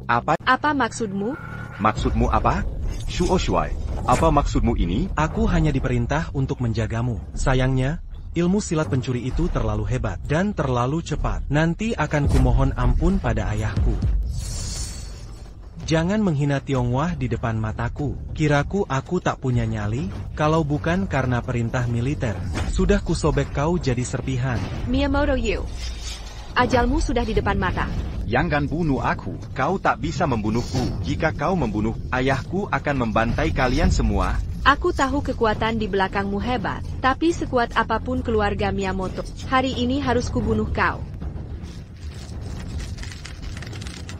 Apa maksudmu? Maksudmu apa? Shuo Shuai, apa maksudmu ini? Aku hanya diperintah untuk menjagamu. Sayangnya, ilmu silat pencuri itu terlalu hebat dan terlalu cepat. Nanti akan kumohon ampun pada ayahku. Jangan menghina Tionghoa di depan mataku. Kiraku aku tak punya nyali? Kalau bukan karena perintah militer, sudah kusobek kau jadi serpihan. Miyamoto Yu, ajalmu sudah di depan mata. Jangan bunuh aku. Kau tak bisa membunuhku. Jika kau membunuh, ayahku akan membantai kalian semua. Aku tahu kekuatan di belakangmu hebat, tapi sekuat apapun keluarga Miyamoto, hari ini harus kubunuh kau.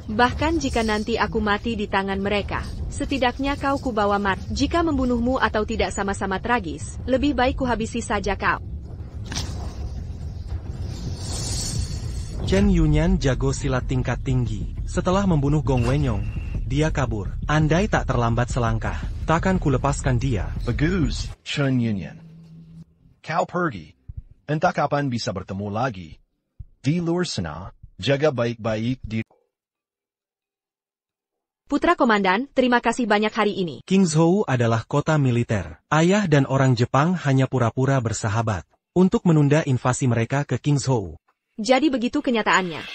Bahkan jika nanti aku mati di tangan mereka, setidaknya kau kubawa mati. Jika membunuhmu atau tidak sama-sama tragis, lebih baik kuhabisi saja kau. Chen Yunyan jago silat tingkat tinggi. Setelah membunuh Gong Wenyong, dia kabur. Andai tak terlambat selangkah, takkan kulepaskan dia. Bagus, Chen Yunyan. Kau pergi. Entah kapan bisa bertemu lagi. Di luar sana, jaga baik-baik di... Putra Komandan, terima kasih banyak hari ini. Qingzhou adalah kota militer. Ayah dan orang Jepang hanya pura-pura bersahabat untuk menunda invasi mereka ke Qingzhou. Jadi begitu kenyataannya.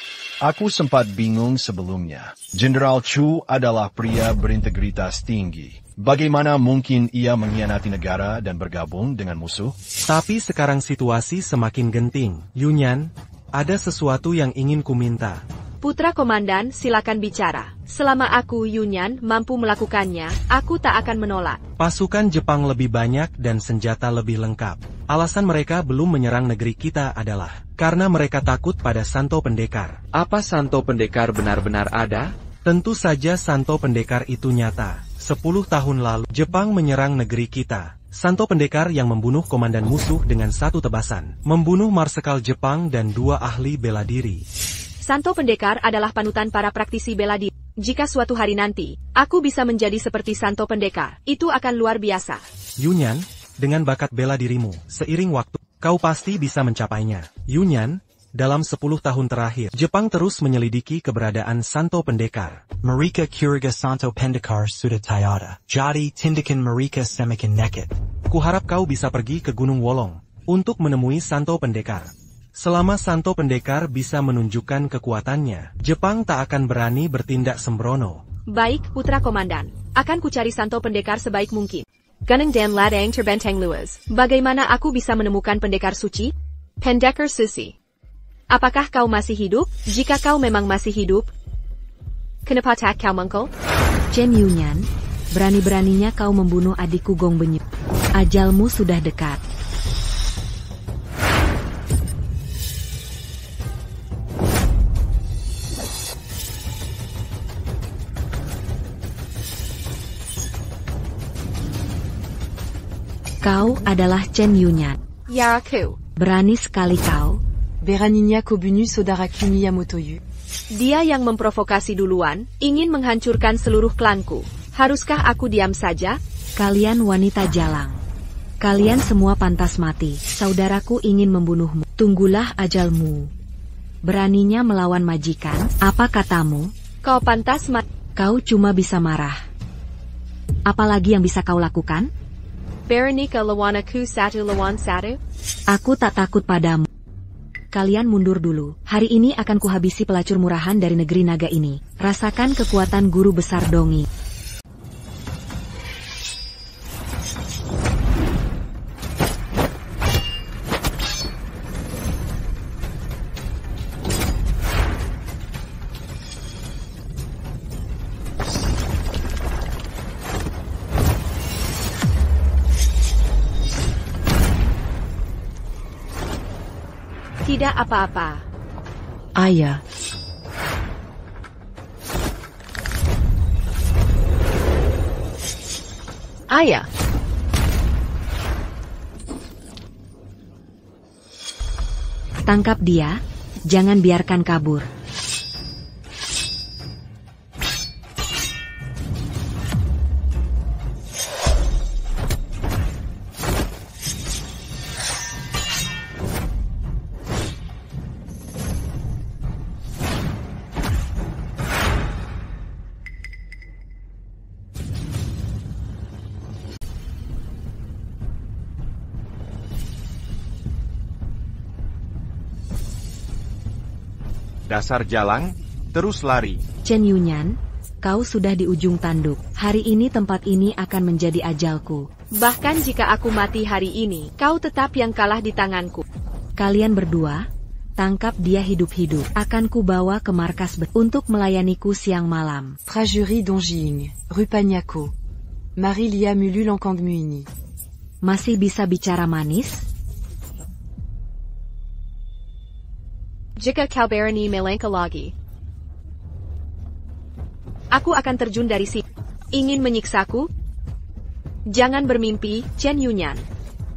Aku sempat bingung sebelumnya. Jenderal Chu adalah pria berintegritas tinggi. Bagaimana mungkin ia mengkhianati negara dan bergabung dengan musuh? Tapi sekarang situasi semakin genting. Yunyan, ada sesuatu yang ingin kuminta. Putra Komandan, silakan bicara. Selama aku, Yunyan, mampu melakukannya, aku tak akan menolak. Pasukan Jepang lebih banyak dan senjata lebih lengkap. Alasan mereka belum menyerang negeri kita adalah karena mereka takut pada Santo Pendekar. Apa Santo Pendekar benar-benar ada? Tentu saja Santo Pendekar itu nyata. 10 tahun lalu, Jepang menyerang negeri kita. Santo Pendekar yang membunuh komandan musuh dengan satu tebasan, membunuh marsekal Jepang dan 2 ahli bela diri. Santo Pendekar adalah panutan para praktisi bela diri. Jika suatu hari nanti, aku bisa menjadi seperti Santo Pendekar, itu akan luar biasa. Yunyan, dengan bakat bela dirimu, seiring waktu, kau pasti bisa mencapainya. Yunyan, dalam 10 tahun terakhir, Jepang terus menyelidiki keberadaan Santo Pendekar. Marika Kuriga Santo Pendekar sudah tiada. Jadi tindakan mereka semakin nekat. Kuharap kau bisa pergi ke Gunung Wolong untuk menemui Santo Pendekar. Selama Santo Pendekar bisa menunjukkan kekuatannya, Jepang tak akan berani bertindak sembrono. Baik, Putra Komandan. Akan kucari Santo Pendekar sebaik mungkin. Gunung dan Ladang Terbentang Luas. Bagaimana aku bisa menemukan pendekar suci? Pendekar suci. Apakah kau masih hidup? Jika kau memang masih hidup, kenapa tak kau mengkel? Chen Yunyan, berani-beraninya kau membunuh adikku Gong Benyu. Ajalmu sudah dekat. Kau adalah Chen Yunyan. Ya aku. Berani sekali kau. Beraninya Kobunu Saudaraku Miyamoto-yu. Dia yang memprovokasi duluan, ingin menghancurkan seluruh klanku. Haruskah aku diam saja? Kalian wanita jalang. Kalian semua pantas mati. Saudaraku ingin membunuhmu. Tunggulah ajalmu. Beraninya melawan majikan, apa katamu? Kau pantas mati. Kau cuma bisa marah. Apalagi yang bisa kau lakukan? Veronica lawan aku satu lawan satu. Aku tak takut padamu. Kalian mundur dulu. Hari ini akan kuhabisi pelacur murahan dari negeri naga ini. Rasakan kekuatan guru besar Dongi. Tidak apa-apa. Ayah. Ayah. Tangkap dia, jangan biarkan kabur. Dasar jalang, terus lari. Chen Yunyan, kau sudah di ujung tanduk. Hari ini tempat ini akan menjadi ajalku. Bahkan jika aku mati hari ini, kau tetap yang kalah di tanganku. Kalian berdua, tangkap dia hidup-hidup. Akan kubawa ke markas untuk melayaniku siang malam. Prajurit Dongjing, Rupanyako. Marilia Mulu Langkangmuini. Masih bisa bicara manis? Jika kau berani melangkah lagi, aku akan terjun dari sini. Ingin menyiksaku? Jangan bermimpi, Chen Yunyan.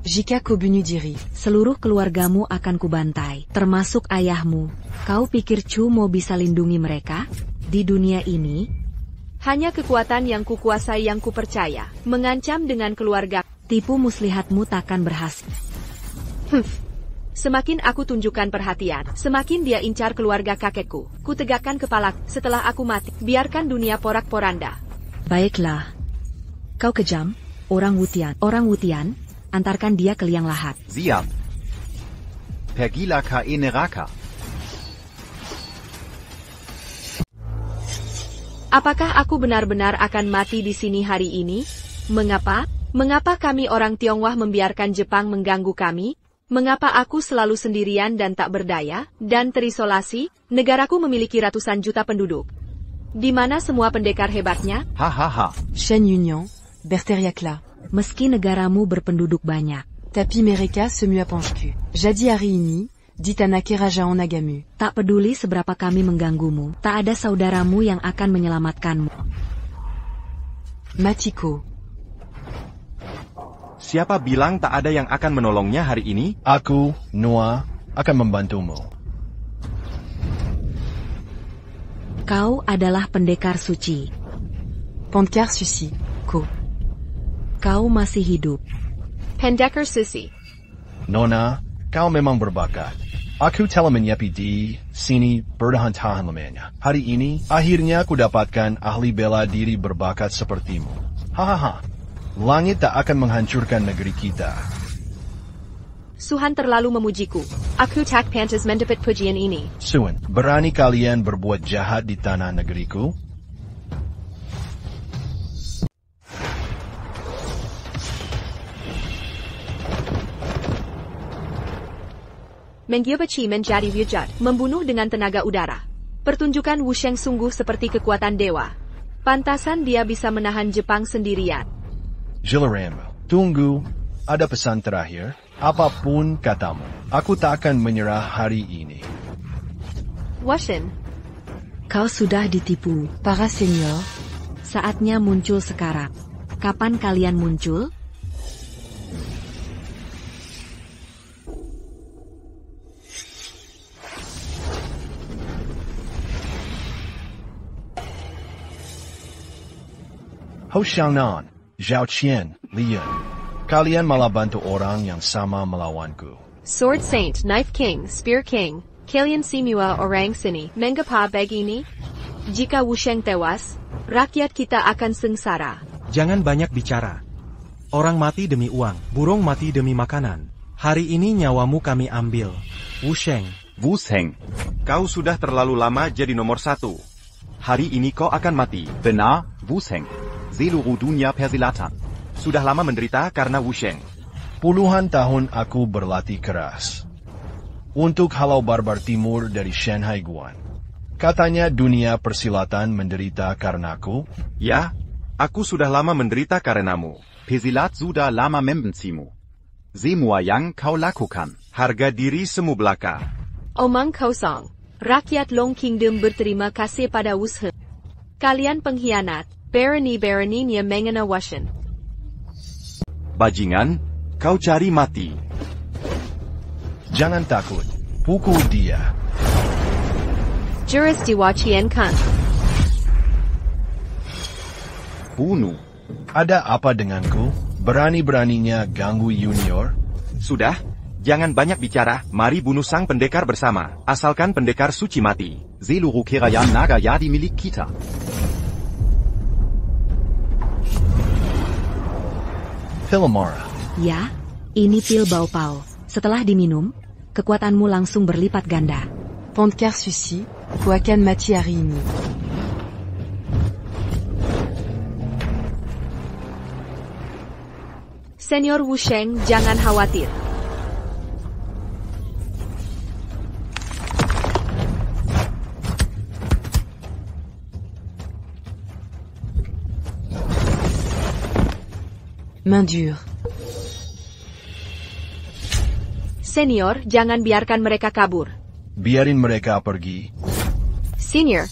Jika Kobunu diri, seluruh keluargamu akan kubantai, termasuk ayahmu. Kau pikir cuma bisa lindungi mereka? Di dunia ini, hanya kekuatan yang kukuasai yang kupercaya, mengancam dengan keluarga. Tipu muslihatmu takkan berhasil. Semakin aku tunjukkan perhatian, semakin dia incar keluarga kakekku. Kutegakkan kepala, setelah aku mati, biarkan dunia porak-poranda. Baiklah. Kau kejam, orang Wutian. Orang Wutian, antarkan dia ke liang lahat. Siap. Pergilah ke Neraka. Apakah aku benar-benar akan mati di sini hari ini? Mengapa? Mengapa kami orang Tionghoa membiarkan Jepang mengganggu kami? Mengapa aku selalu sendirian dan tak berdaya, dan terisolasi? Negaraku memiliki ratusan juta penduduk. Di mana semua pendekar hebatnya? Hahaha. Shen Yunyan, Berteriakla. Meski negaramu berpenduduk banyak, Tapi Mereka Semua Panchku. Jadi hari ini, dit Anake Raja en Nagamu. tak peduli seberapa kami mengganggumu, tak ada saudaramu yang akan menyelamatkanmu. Matiko. Siapa bilang tak ada yang akan menolongnya hari ini? Aku, Noah, akan membantumu. Kau adalah pendekar suci. Pendekar Suci. Ko. Kau masih hidup. Pendekar Suci. Nona, kau memang berbakat. Aku telah menyepi di sini bertahan lamanya. Hari ini, akhirnya aku dapatkan ahli bela diri berbakat sepertimu. Hahaha. Langit tak akan menghancurkan negeri kita. Suhan terlalu memujiku. Aku tak pantas mendapat pujian ini. Suan, berani kalian berbuat jahat di tanah negeriku? Mengyobachi menjadi wujud, membunuh dengan tenaga udara. Pertunjukan Wusheng sungguh seperti kekuatan dewa. Pantasan dia bisa menahan Jepang sendirian. Jilarambo, tunggu. Ada pesan terakhir. Apapun katamu, aku tak akan menyerah hari ini. Wusheng, Kau sudah ditipu. Para Senior. Saatnya muncul sekarang. Kapan kalian muncul? Ho Xiaonan, Zhao Qian, Lian. Kalian malah bantu orang yang sama melawanku. Sword Saint, Knife King, Spear King, kalian semua orang sini. Mengapa begini? Jika Wusheng tewas, rakyat kita akan sengsara. Jangan banyak bicara. Orang mati demi uang, burung mati demi makanan. Hari ini nyawamu kami ambil. Wusheng. Wusheng. Kau sudah terlalu lama jadi nomor 1. Hari ini kau akan mati. Benar, Wusheng. Seluruh dunia persilatan. Sudah lama menderita karena Wusheng. Puluhan tahun aku berlatih keras. Untuk halau barbar timur dari Shanghai Guan. Katanya dunia persilatan menderita karenaku. Ya, aku sudah lama menderita karenamu. Pesilat sudah lama membencimu. Semua yang kau lakukan. Harga diri semu belaka. Omong kosong. Rakyat Long Kingdom berterima kasih pada Wusheng. Kalian pengkhianat. Barony-baroninya mengena Wusheng. Bajingan, kau cari mati. Jangan takut. Pukul dia. Jurus Diwachian Kang. Bunuh. Ada apa denganku? Berani-beraninya ganggu Junior? Sudah, jangan banyak bicara. Mari bunuh sang pendekar bersama. Asalkan pendekar suci mati. Seluruh kerajaan naga jadi milik kita. Pilomara. Ya, ini pil Baopao. Setelah diminum, kekuatanmu langsung berlipat ganda. Pendekar Suci. Ko akan mati hari ini. Senior Wusheng, jangan khawatir. Main dure. Senior, jangan biarkan mereka kabur. Biarin mereka pergi. Senior.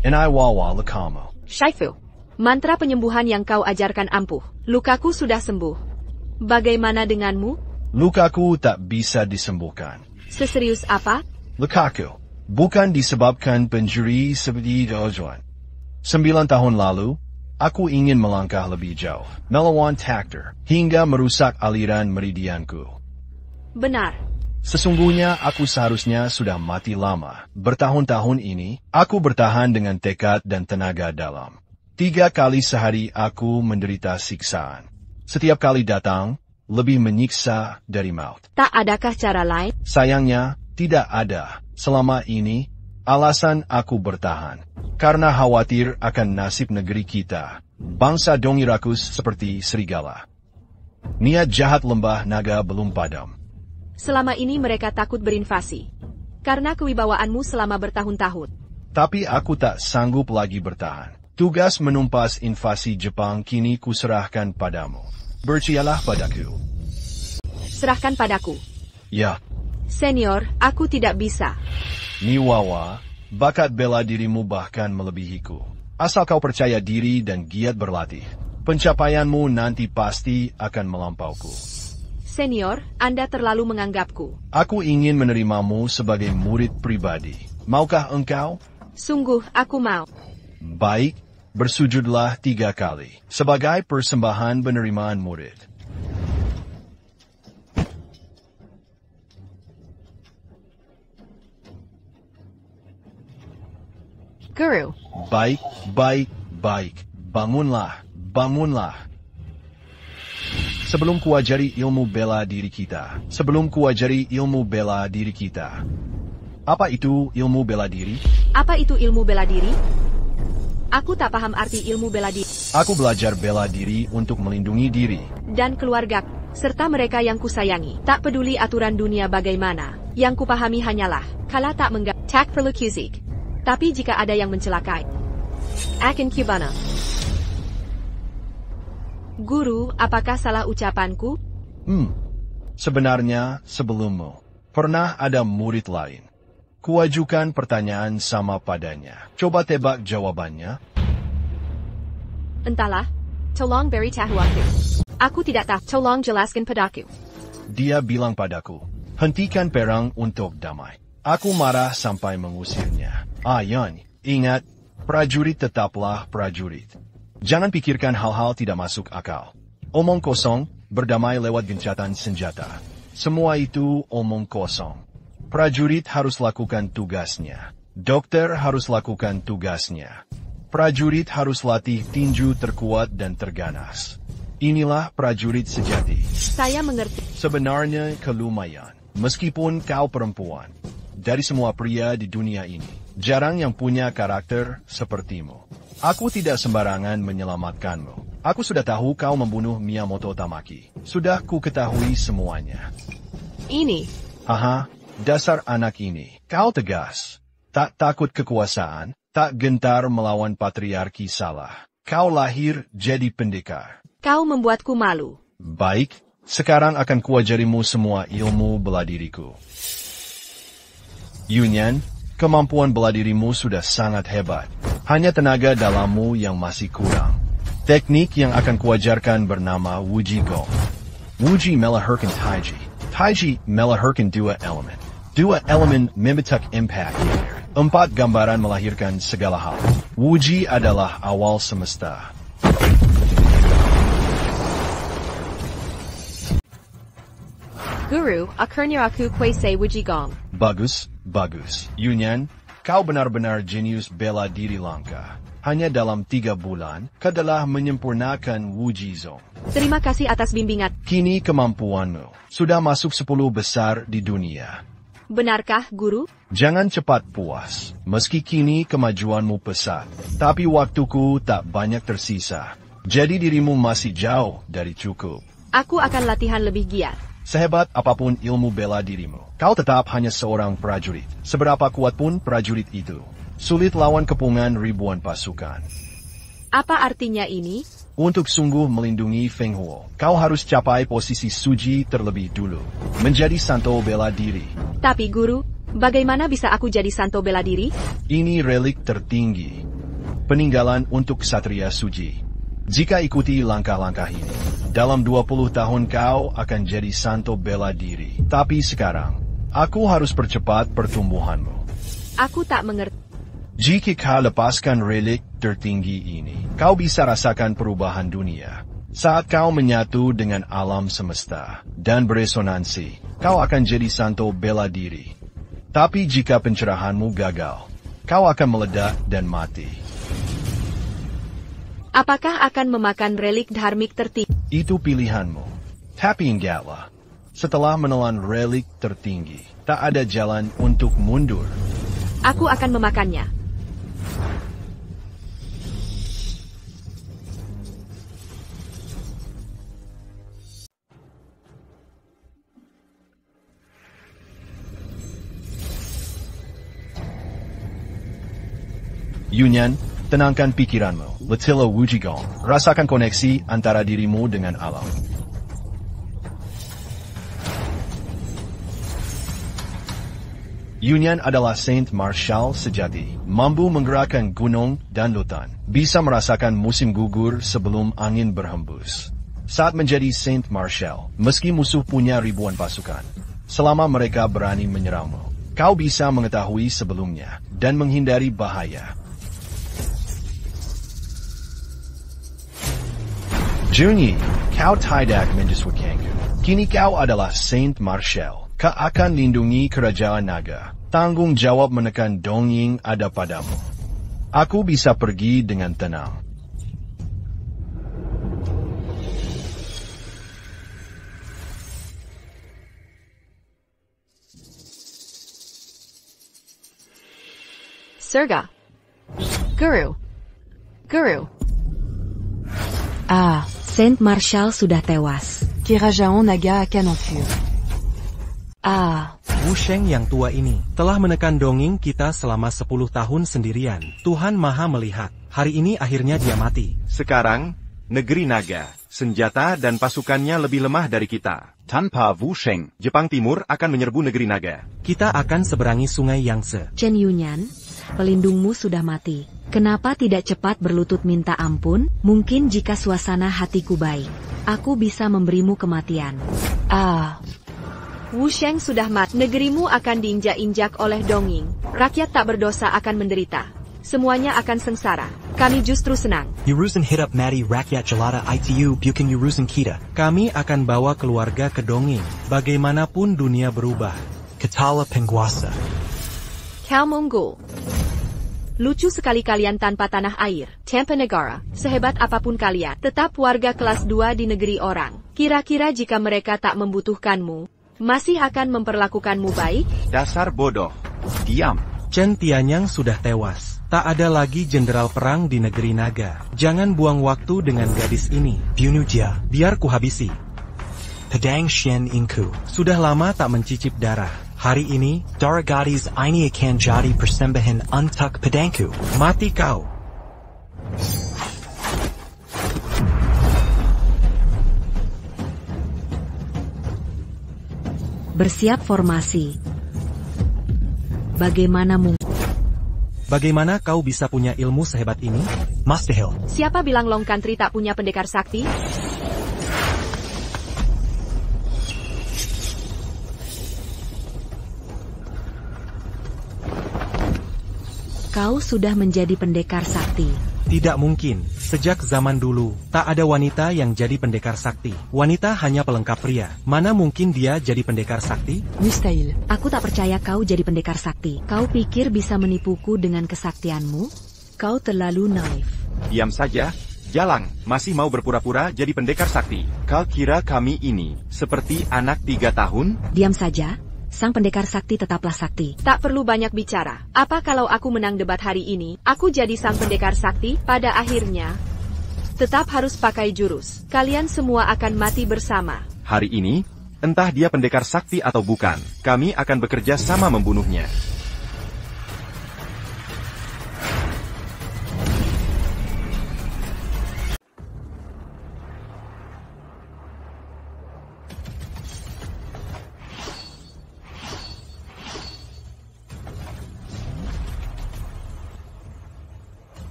Inaiwawa Lakamo. Shaifu. Mantra penyembuhan yang kau ajarkan ampuh. Lukaku sudah sembuh. Bagaimana denganmu? Lukaku tak bisa disembuhkan. Seserius apa? Lukaku bukan disebabkan pencuri seperti Dojuan. 9 tahun lalu, aku ingin melangkah lebih jauh, melawan Takter, hingga merusak aliran meridianku. Benar. Sesungguhnya aku seharusnya sudah mati lama. Bertahun-tahun ini, aku bertahan dengan tekad dan tenaga dalam. 3 kali sehari aku menderita siksaan. Setiap kali datang, lebih menyiksa dari maut. Tak adakah cara lain? Sayangnya, tidak ada. Selama ini, Alasan aku bertahan, karena khawatir akan nasib negeri kita, bangsa Dongirakus seperti serigala. Niat jahat lembah naga belum padam. Selama ini mereka takut berinvasi. Karena kewibawaanmu selama bertahun-tahun. Tapi aku tak sanggup lagi bertahan. Tugas menumpas invasi Jepang kini kuserahkan padamu. Percayalah padaku. Serahkan padaku. Ya. Senior, aku tidak bisa. Niwawa, bakat bela dirimu bahkan melebihiku. Asal kau percaya diri dan giat berlatih, pencapaianmu nanti pasti akan melampauku. Senior, Anda terlalu menganggapku. Aku ingin menerimamu sebagai murid pribadi. Maukah engkau? Sungguh, aku mau. Baik, bersujudlah 3 kali, sebagai persembahan penerimaan murid. Guru. Baik, baik, baik. Bangunlah, bangunlah. Sebelum kuajari ilmu bela diri kita. Apa itu ilmu bela diri? Apa itu ilmu bela diri? Aku tak paham arti ilmu bela diri. Aku belajar bela diri untuk melindungi diri. Dan keluarga, serta mereka yang kusayangi. Tak peduli aturan dunia bagaimana. Yang kupahami hanyalah, kala tak tak perlu kuzik. Tapi jika ada yang mencelakai. Akan Cubana. Guru, apakah salah ucapanku? Sebenarnya, sebelummu, pernah ada murid lain. Kuajukan pertanyaan sama padanya. Coba tebak jawabannya. Entahlah. Tolong beritahu aku. Aku tidak tahu. Tolong jelaskan padaku. Dia bilang padaku, hentikan perang untuk damai. Aku marah sampai mengusirnya. Yan, ingat, prajurit tetaplah prajurit. Jangan pikirkan hal-hal tidak masuk akal. Omong kosong, berdamai lewat gencatan senjata. Semua itu omong kosong. Prajurit harus lakukan tugasnya. Dokter harus lakukan tugasnya. Prajurit harus latih tinju terkuat dan terganas. Inilah prajurit sejati. Saya mengerti. Sebenarnya kelumayan, meskipun kau perempuan. Dari semua pria di dunia ini, jarang yang punya karakter sepertimu. Aku tidak sembarangan menyelamatkanmu. Aku sudah tahu kau membunuh Miyamoto Tamaki. Sudah ku ketahui semuanya. Ini. Dasar anak ini. Kau tegas. Tak takut kekuasaan, tak gentar melawan patriarki salah. Kau lahir jadi pendekar. Kau membuatku malu. Baik, sekarang akan kuajarimu semua ilmu bela diriku. Yunyan, kemampuan bela dirimu sudah sangat hebat. Hanya tenaga dalammu yang masih kurang. Teknik yang akan kuajarkan bernama Wuji Gong. Wuji melahirkan Taiji. Taiji melahirkan 2 elemen. 2 elemen membentuk impact. 4 gambaran melahirkan segala hal. Wuji adalah awal semesta. Guru, akhirnya aku kuasai Wuji Gong. Bagus, bagus. Yunyan, kau benar-benar jenius bela diri langka. Hanya dalam 3 bulan, kau telah menyempurnakan Wuji Zong. Terima kasih atas bimbingan. Kini kemampuanmu sudah masuk 10 besar di dunia. Benarkah, Guru? Jangan cepat puas. Meski kini kemajuanmu pesat, tapi waktuku tak banyak tersisa. Jadi dirimu masih jauh dari cukup. Aku akan latihan lebih giat. Sehebat apapun ilmu bela dirimu, kau tetap hanya seorang prajurit. Seberapa kuat pun prajurit itu, sulit lawan kepungan ribuan pasukan. Apa artinya ini? Untuk sungguh melindungi Feng Huo, kau harus capai posisi suji terlebih dulu. Menjadi santo bela diri. Tapi Guru, bagaimana bisa aku jadi santo bela diri? Ini relik tertinggi. Peninggalan untuk Satria Suji. Jika ikuti langkah-langkah ini, dalam 20 tahun kau akan jadi santo bela diri. Tapi sekarang, aku harus percepat pertumbuhanmu. Aku tak mengerti. Jika kau lepaskan relik tertinggi ini, kau bisa rasakan perubahan dunia. Saat kau menyatu dengan alam semesta dan beresonansi, kau akan jadi santo bela diri. Tapi jika pencerahanmu gagal, kau akan meledak dan mati. Apakah akan memakan relik dharmik tertinggi? Itu pilihanmu. Tapi ingatlah, setelah menelan relik tertinggi, tak ada jalan untuk mundur. Aku akan memakannya. Yunyan, tenangkan pikiranmu. Letila Wujigong, rasakan koneksi antara dirimu dengan alam. Yunyan adalah Saint Marshall sejati, mampu menggerakkan gunung dan lautan, bisa merasakan musim gugur sebelum angin berhembus. Saat menjadi Saint Marshall, meski musuh punya ribuan pasukan, selama mereka berani menyerangmu, kau bisa mengetahui sebelumnya dan menghindari bahaya. Junyi, kau tidak menyesuaikanku. Kini kau adalah Saint Marshall. Kau akan lindungi kerajaan naga. Tanggung jawab menekan Dongying ada padamu. Aku bisa pergi dengan tenang. Surga. Guru. Guru. Ah, Saint Marshall sudah tewas. Kerajaon naga akan hancur. Ah, Wusheng yang tua ini telah menekan Dongying kita selama 10 tahun sendirian. Tuhan Maha melihat. Hari ini akhirnya dia mati. Sekarang, negeri naga, senjata dan pasukannya lebih lemah dari kita. Tanpa Wusheng, Jepang Timur akan menyerbu negeri naga. Kita akan seberangi sungai Yangtze. Chen Yunyan, pelindungmu sudah mati. Kenapa tidak cepat berlutut minta ampun? Mungkin jika suasana hatiku baik, aku bisa memberimu kematian. Ah, Wusheng sudah mati. Negerimu akan diinjak-injak oleh Dongying. Rakyat tak berdosa akan menderita. Semuanya akan sengsara. Kami justru senang. Yuruzen Hitap Mati Rakyat Jelata ITU Bukan Yuruzen Kita. Kami akan bawa keluarga ke Dongying. Bagaimanapun dunia berubah. Katala Penguasa. Kau Monggol. Lucu sekali kalian tanpa tanah air. Tempa Negara, sehebat apapun kalian, tetap warga kelas 2 di negeri orang. Kira-kira jika mereka tak membutuhkanmu, masih akan memperlakukanmu baik? Dasar bodoh. diam. Chen Tianyang sudah tewas. Tak ada lagi jenderal perang di negeri naga. Jangan buang waktu dengan gadis ini. Bunuh dia. Biar kuhabisi. Pedang Shen Inku. Sudah lama tak mencicip darah. Hari ini, Daragadis ini akan jadi persembahan untuk pedangku. Mati kau. bersiap formasi. Bagaimana kau bisa punya ilmu sehebat ini? Mustahil. Siapa bilang Long Country tak punya pendekar sakti? Kau sudah menjadi pendekar sakti. Tidak mungkin. Sejak zaman dulu, tak ada wanita yang jadi pendekar sakti. Wanita hanya pelengkap pria. Mana mungkin dia jadi pendekar sakti? Mustahil. Aku tak percaya kau jadi pendekar sakti. Kau pikir bisa menipuku dengan kesaktianmu? Kau terlalu naif. Diam saja. Jalang, masih mau berpura-pura jadi pendekar sakti. Kau kira kami ini seperti anak 3 tahun? Diam saja. Sang pendekar sakti tetaplah sakti. Tak perlu banyak bicara. Apa kalau aku menang debat hari ini, aku jadi sang pendekar sakti? Pada akhirnya, tetap harus pakai jurus. Kalian semua akan mati bersama. Hari ini, entah dia pendekar sakti atau bukan, kami akan bekerja sama membunuhnya.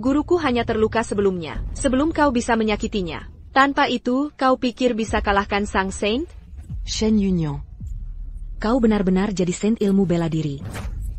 Guruku hanya terluka sebelumnya, sebelum kau bisa menyakitinya. Tanpa itu, kau pikir bisa kalahkan sang Saint? Shen Yunyan. Kau benar-benar jadi Saint ilmu bela diri.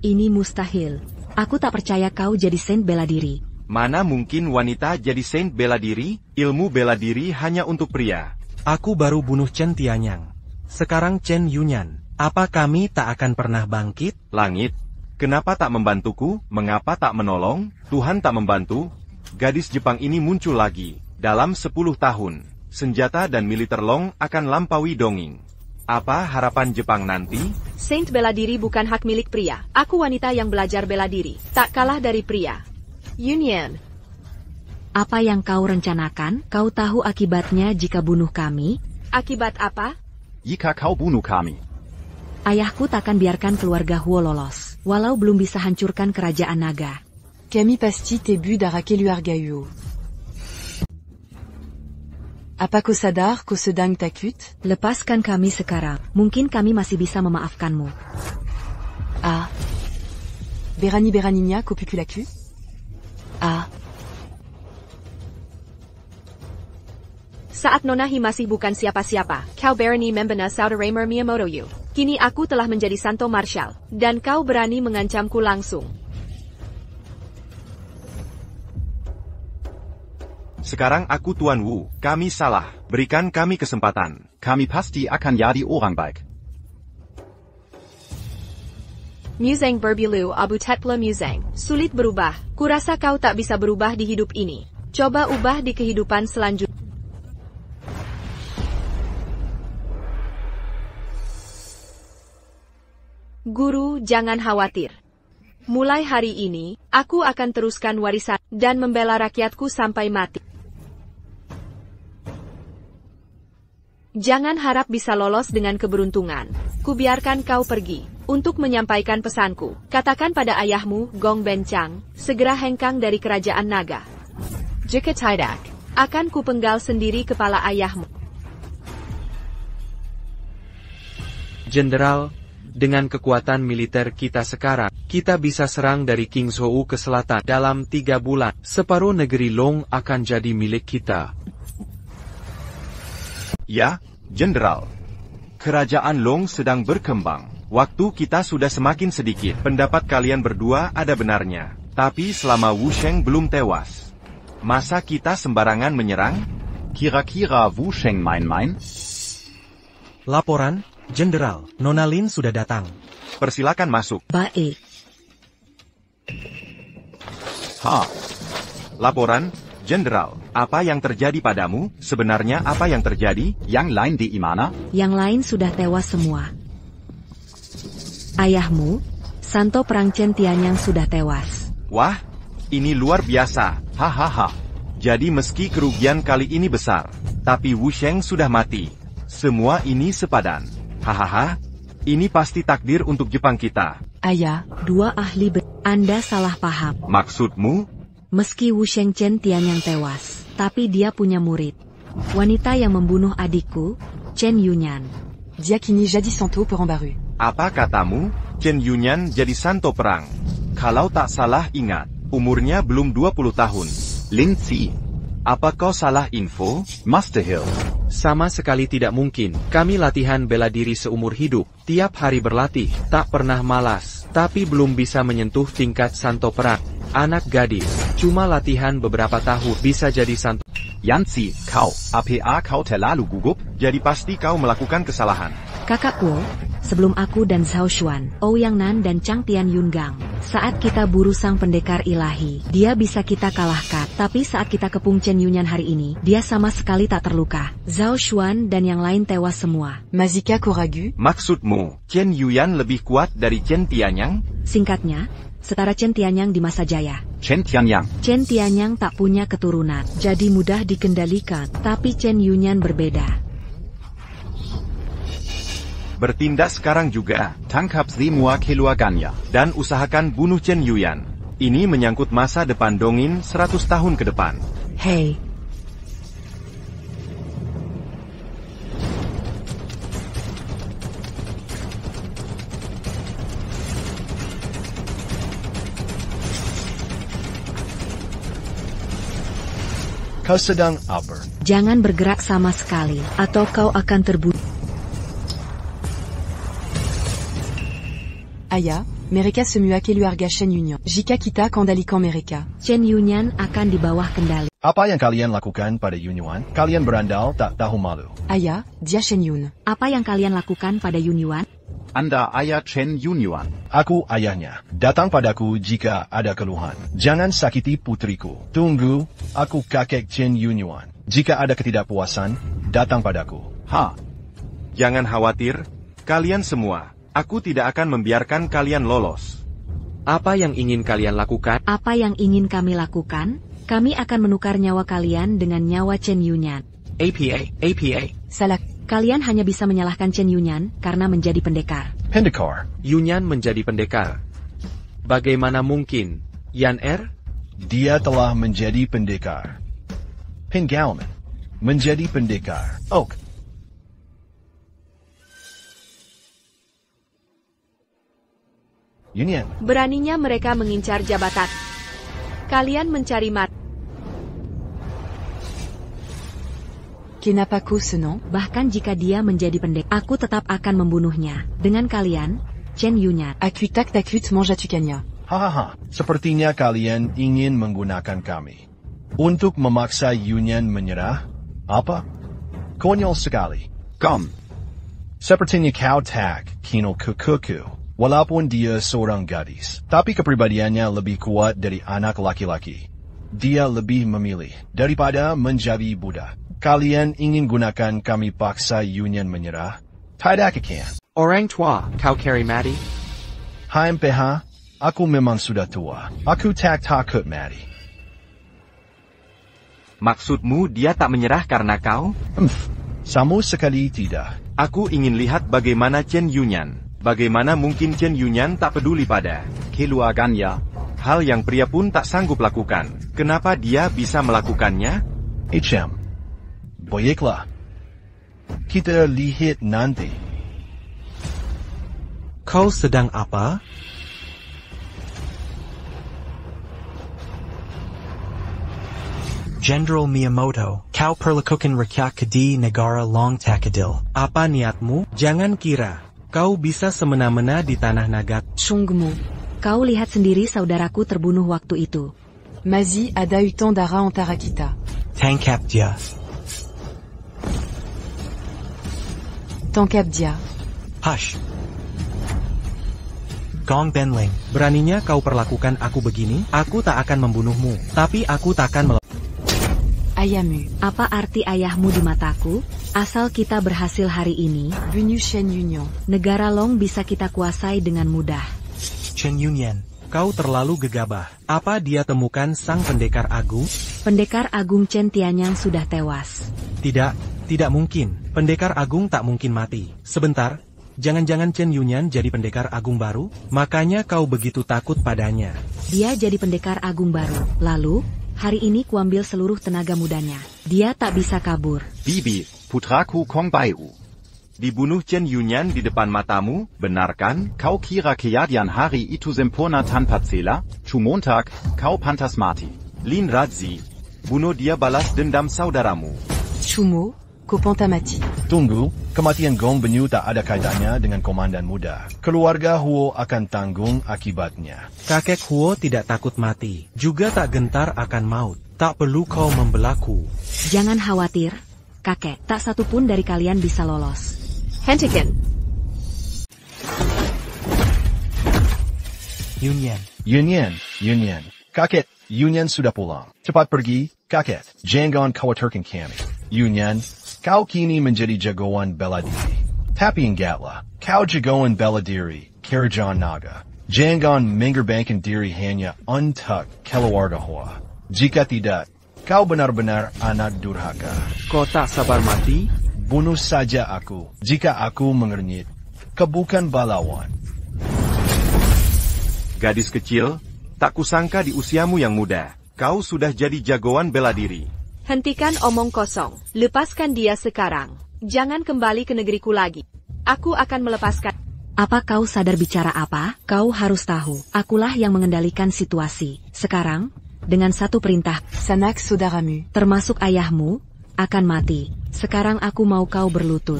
Ini mustahil. Aku tak percaya kau jadi Saint bela diri. Mana mungkin wanita jadi Saint bela diri? Ilmu bela diri hanya untuk pria. Aku baru bunuh Chen Tianyang. Sekarang Chen Yunyan. Apa kami tak akan pernah bangkit? Langit. Kenapa tak membantuku? Mengapa tak menolong? Tuhan tak membantu? Gadis Jepang ini muncul lagi. Dalam 10 tahun. senjata dan militer Long akan lampaui dongeng. Apa harapan Jepang nanti? Saint bela diri bukan hak milik pria. Aku wanita yang belajar bela diri, tak kalah dari pria. Union. Apa yang kau rencanakan? Kau tahu akibatnya jika bunuh kami? Akibat apa? Jika kau bunuh kami. Ayahku takkan biarkan keluarga Huo lolos, walau belum bisa hancurkan kerajaan naga. Kami pasti tebu d'arraquer l'Uargayo. Apa kau sadar kau sedang takut? Lepaskan kami sekarang, mungkin kami masih bisa memaafkanmu. Ah. Berani-beraninya kau pukulaku? Ah. Saat Nonahi masih bukan siapa-siapa, kau berani membina saudara Miyamoto Yu. Kini aku telah menjadi Santo Marshal, dan kau berani mengancamku langsung. Sekarang aku Tuan Wu, kami salah, berikan kami kesempatan. Kami pasti akan jadi orang baik. Musang berbilu Abu Tetpla Musang, sulit berubah. Kurasa kau tak bisa berubah di hidup ini. Coba ubah di kehidupan selanjutnya. Guru, jangan khawatir. Mulai hari ini, aku akan teruskan warisan dan membela rakyatku sampai mati. Jangan harap bisa lolos dengan keberuntungan. Kubiarkan kau pergi. Untuk menyampaikan pesanku, katakan pada ayahmu, Gong Bencang, segera hengkang dari kerajaan naga. Jika tidak, akan kupenggal sendiri kepala ayahmu. Jenderal, dengan kekuatan militer kita sekarang, kita bisa serang dari Qingzhou ke selatan dalam 3 bulan. Separuh negeri Long akan jadi milik kita. Ya, Jenderal. Kerajaan Long sedang berkembang. Waktu kita sudah semakin sedikit. Pendapat kalian berdua ada benarnya. Tapi selama Wu Sheng belum tewas, masa kita sembarangan menyerang? Kira-kira Wu Sheng main-main? Laporan, Jenderal, Nona Lin sudah datang. Persilakan masuk. Baik. Laporan, Jenderal, apa yang terjadi padamu? Sebenarnya apa yang terjadi? Yang lain di mana? Yang lain sudah tewas semua. Ayahmu, Santo Perang Chen Tianyang sudah tewas. Wah, ini luar biasa. Hahaha. Jadi meski kerugian kali ini besar, tapi Wu Sheng sudah mati. Semua ini sepadan. Hahaha, ini pasti takdir untuk Jepang kita. Ayah, 2 ahli Anda salah paham. Maksudmu? Meski Wu Sheng Chen Tianyang tewas, tapi dia punya murid. Wanita yang membunuh adikku, Chen Yunyan. Dia kini jadi Santo Perang baru. Apa katamu? Chen Yunyan jadi Santo Perang. Kalau tak salah ingat, umurnya belum 20 tahun. Lin Zi. Apa kau salah info? Master Hill. Sama sekali tidak mungkin. Kami latihan bela diri seumur hidup. Tiap hari berlatih, tak pernah malas. Tapi belum bisa menyentuh tingkat Santo Perang. Anak gadis, cuma latihan beberapa tahun bisa jadi Santo. Yanzi, kau, apa kau terlalu gugup? Jadi pasti kau melakukan kesalahan. Kakak Wu, sebelum aku dan Zhao Xuan, Ouyang Nan dan Chang Tian Yungang, saat kita buru sang pendekar ilahi, dia bisa kita kalahkan. Tapi saat kita kepung Chen Yunyan hari ini, dia sama sekali tak terluka. Zhao Xuan dan yang lain tewas semua. Mazika kau ragu? Maksudmu, Chen Yuyan lebih kuat dari Chen Tianyang? Singkatnya, setara Chen Tianyang di masa jaya. Chen Tianyang. Chen Tianyang tak punya keturunan, jadi mudah dikendalikan. Tapi Chen Yunyan berbeda. Bertindak sekarang juga. Tangkap semua keluarganya. Dan usahakan bunuh Chen Yuyan. Ini menyangkut masa depan Dongin 100 tahun ke depan. Hei. Kau sedang apa? Jangan bergerak sama sekali, atau kau akan terbunuh. Ayah, mereka semua keluarga Chen Yunyan. Jika kita kendalikan mereka, Chen Yunyan akan di bawah kendali. Apa yang kalian lakukan pada Yunyuan? Kalian berandal tak tahu malu. Ayah, dia Chen Yun. Apa yang kalian lakukan pada Yunyuan? Anda ayah Chen Yunyuan. Aku ayahnya. Datang padaku jika ada keluhan. Jangan sakiti putriku. Tunggu, aku kakek Chen Yunyuan. Jika ada ketidakpuasan, datang padaku. Jangan khawatir, kalian semua. Aku tidak akan membiarkan kalian lolos. Apa yang ingin kalian lakukan? Apa yang ingin kami lakukan? Kami akan menukar nyawa kalian dengan nyawa Chen Yunyan. APA. Salah. Kalian hanya bisa menyalahkan Chen Yunyan karena menjadi pendekar. Pendekar. Yunyan menjadi pendekar. Bagaimana mungkin? Yan Er? Dia telah menjadi pendekar. Pengalaman. Menjadi pendekar. Oak. Yunyan. Beraninya mereka mengincar jabatan. Kalian mencari mati. Kenapa ce nom? Bahkan jika dia menjadi pendekar, aku tetap akan membunuhnya. Dengan kalian, Chen Yunyan. Akutak takut manja tukanya. Hahaha, sepertinya kalian ingin menggunakan kami. Untuk memaksa Yunyan menyerah? Apa? Konyol sekali. Kom. Sepertinya kau tak kinol kukuku. Walaupun dia seorang gadis, tapi kepribadiannya lebih kuat dari anak laki-laki. Dia lebih memilih daripada menjadi budak. Kalian ingin gunakan kami paksa Yunyan menyerah? Tidak akan. Orang tua, kau carry mati? Hai MPH, aku memang sudah tua. Aku tak takut mati. Maksudmu dia tak menyerah karena kau? Sama sekali tidak. Aku ingin lihat bagaimana Chen Yunyan. Bagaimana mungkin Chen Yunyan tak peduli pada keluarganya? Hal yang pria pun tak sanggup lakukan. Kenapa dia bisa melakukannya? Baiklah. Kita lihat nanti. Kau sedang apa? General Miyamoto, kau perlakukan rakyat di negara long takadil. Apa niatmu? Jangan kira kau bisa semena-mena di tanah Naga. Shungmu, kau lihat sendiri saudaraku terbunuh waktu itu. Mazi ada eu tant d'ara antara kita. Tangkap dia. Tangkap dia. Hush. Gong Benling. Beraninya kau perlakukan aku begini? Aku tak akan membunuhmu, tapi aku takkan Ayamu. Apa arti ayahmu di mataku? Asal kita berhasil hari ini, Venu Chen Yunyan. negara Long bisa kita kuasai dengan mudah. Chen Yunyan. Kau terlalu gegabah. Apa dia temukan sang pendekar agung? Pendekar agung Chen Tianyang sudah tewas. Tidak mungkin. Pendekar agung tak mungkin mati. Sebentar, jangan-jangan Chen Yunyan jadi pendekar agung baru? Makanya kau begitu takut padanya. Dia jadi pendekar agung baru. Lalu, hari ini kuambil seluruh tenaga mudanya. Dia tak bisa kabur. Bibi, putraku Kong Baiu. Dibunuh Chen Yunyan di depan matamu, benar kan? Kau kira kejadian hari itu sempurna tanpa celah? Montag, kau pantas mati. Lin Razi, bunuh dia balas dendam saudaramu. Chumo, kau pantas mati. Tunggu, kematian Gong Benyu tak ada kaitannya dengan komandan muda. Keluarga Huo akan tanggung akibatnya. Kakek Huo tidak takut mati, juga tak gentar akan maut. Tak perlu kau membelaku. Jangan khawatir, kakek. Tak satu pun dari kalian bisa lolos. Hentikan. Yunyan. Kakek, Yunyan sudah pulang. Cepat pergi, kakek. Jangan khawatirkan kami. Yunyan, kau kini menjadi jagoan bela diri. Tapi ingatlah, kau jagoan bela diri, kerajaan naga. Jangan mengorbankan diri hanya untuk keluarga Hua. Jika tidak, kau benar-benar anak durhaka. Kau tak sabar mati? Bunuh saja aku, jika aku mengernyit. Kau bukan pahlawan. Gadis kecil, tak kusangka di usiamu yang muda, kau sudah jadi jagoan bela diri. Hentikan omong kosong. Lepaskan dia sekarang. Jangan kembali ke negeriku lagi. Aku akan melepaskan. Apa kau sadar bicara apa? Kau harus tahu, akulah yang mengendalikan situasi. Sekarang, dengan satu perintah, Sanak saudaramu, termasuk ayahmu, akan mati. Sekarang aku mau kau berlutut.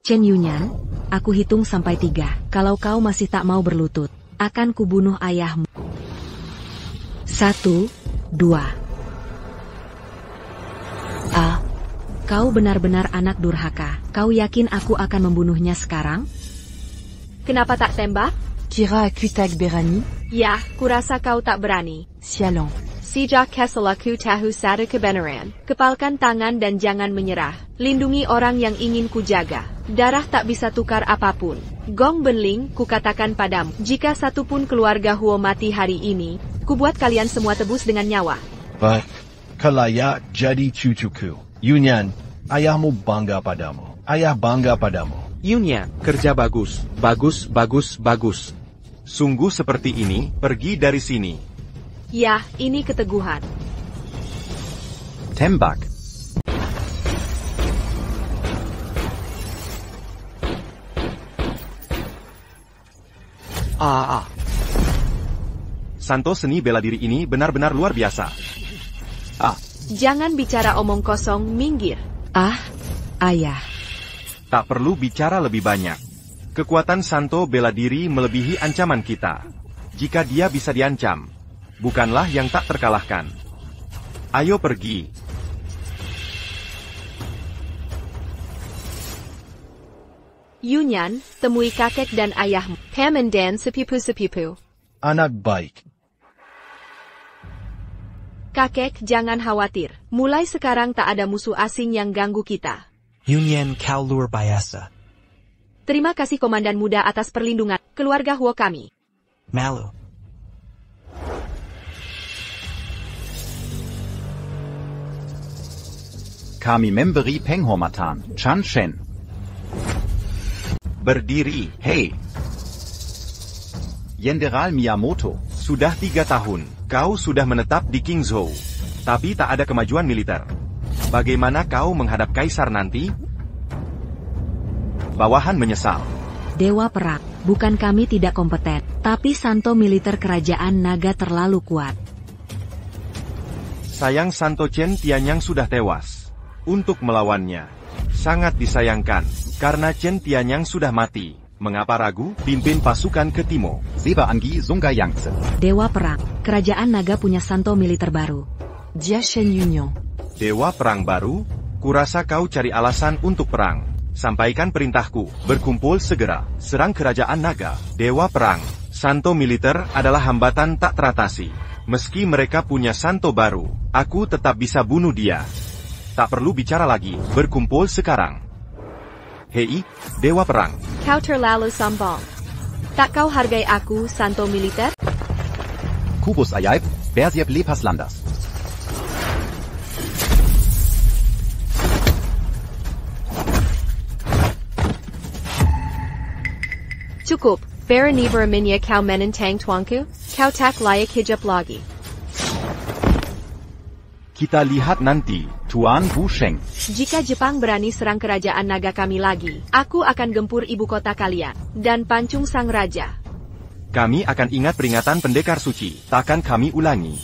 Chen Yunyan, aku hitung sampai 3. Kalau kau masih tak mau berlutut, akan kubunuh ayahmu. 1, 2. Kau benar-benar anak durhaka. Kau yakin aku akan membunuhnya sekarang? Kenapa tak tembak? Kira aku tak berani? Ya, kurasa kau tak berani. Sialan. Sejak kesalaku tahu satu kebenaran, kepalkan tangan dan jangan menyerah. Lindungi orang yang ingin kujaga. Darah tak bisa tukar apapun. Gong Benling, kukatakan padamu, jika satupun keluarga Huo mati hari ini, kubuat kalian semua tebus dengan nyawa. Baik, kelayak jadi cucuku. Yunyan, ayahmu bangga padamu. Ayah bangga padamu. Yunyan, kerja bagus. Bagus, bagus, bagus. Sungguh seperti ini, pergi dari sini. Ya, ini keteguhan. Tembak. Santo seni bela diri ini benar-benar luar biasa. Jangan bicara omong kosong, minggir. Ayah. Tak perlu bicara lebih banyak. Kekuatan Santo bela diri melebihi ancaman kita. Jika dia bisa diancam, bukanlah yang tak terkalahkan. Ayo pergi. Yunyan, temui kakek dan ayahmu. Pam dan sepupu-sepupu. Anak baik. Kakek, jangan khawatir. Mulai sekarang tak ada musuh asing yang ganggu kita. Yunyan kau luar biasa. Terima kasih Komandan Muda atas perlindungan keluarga Huo kami. Malu. Kami memberi penghormatan. Chan Shen. Berdiri. Hey. Jenderal Miyamoto. Sudah 3 tahun, kau sudah menetap di Qingzhou. Tapi tak ada kemajuan militer. Bagaimana kau menghadap kaisar nanti? Bawahan menyesal. Dewa Perak, bukan kami tidak kompeten, tapi Santo militer kerajaan naga terlalu kuat. Sayang Santo Chen Tianyang sudah tewas. Untuk melawannya, sangat disayangkan, karena Chen Tianyang sudah mati. Mengapa ragu? Pimpin pasukan ke Timo. Seba Anggi Zunga Yangtze. Dewa Perang, kerajaan naga punya Santo militer baru. Jia Shen Union. Dewa perang baru? Kurasa kau cari alasan untuk perang. Sampaikan perintahku, berkumpul segera, serang kerajaan naga. Dewa perang, Santo militer adalah hambatan tak teratasi. Meski mereka punya Santo baru, aku tetap bisa bunuh dia. Tak perlu bicara lagi, berkumpul sekarang. Hei, Dewa Perang. Kau terlalu sombong. Tak kau hargai aku, Santo militer? Kubus Ayaib, Bersiep Lepas Landas. Cukup, Baraniver Aminya kau menentang tuanku? Kau tak layak hijab lagi. Kita lihat nanti, Tuan Wusheng. Jika Jepang berani serang kerajaan naga kami lagi, aku akan gempur ibu kota kalian, dan pancung sang raja. Kami akan ingat peringatan pendekar suci, takkan kami ulangi.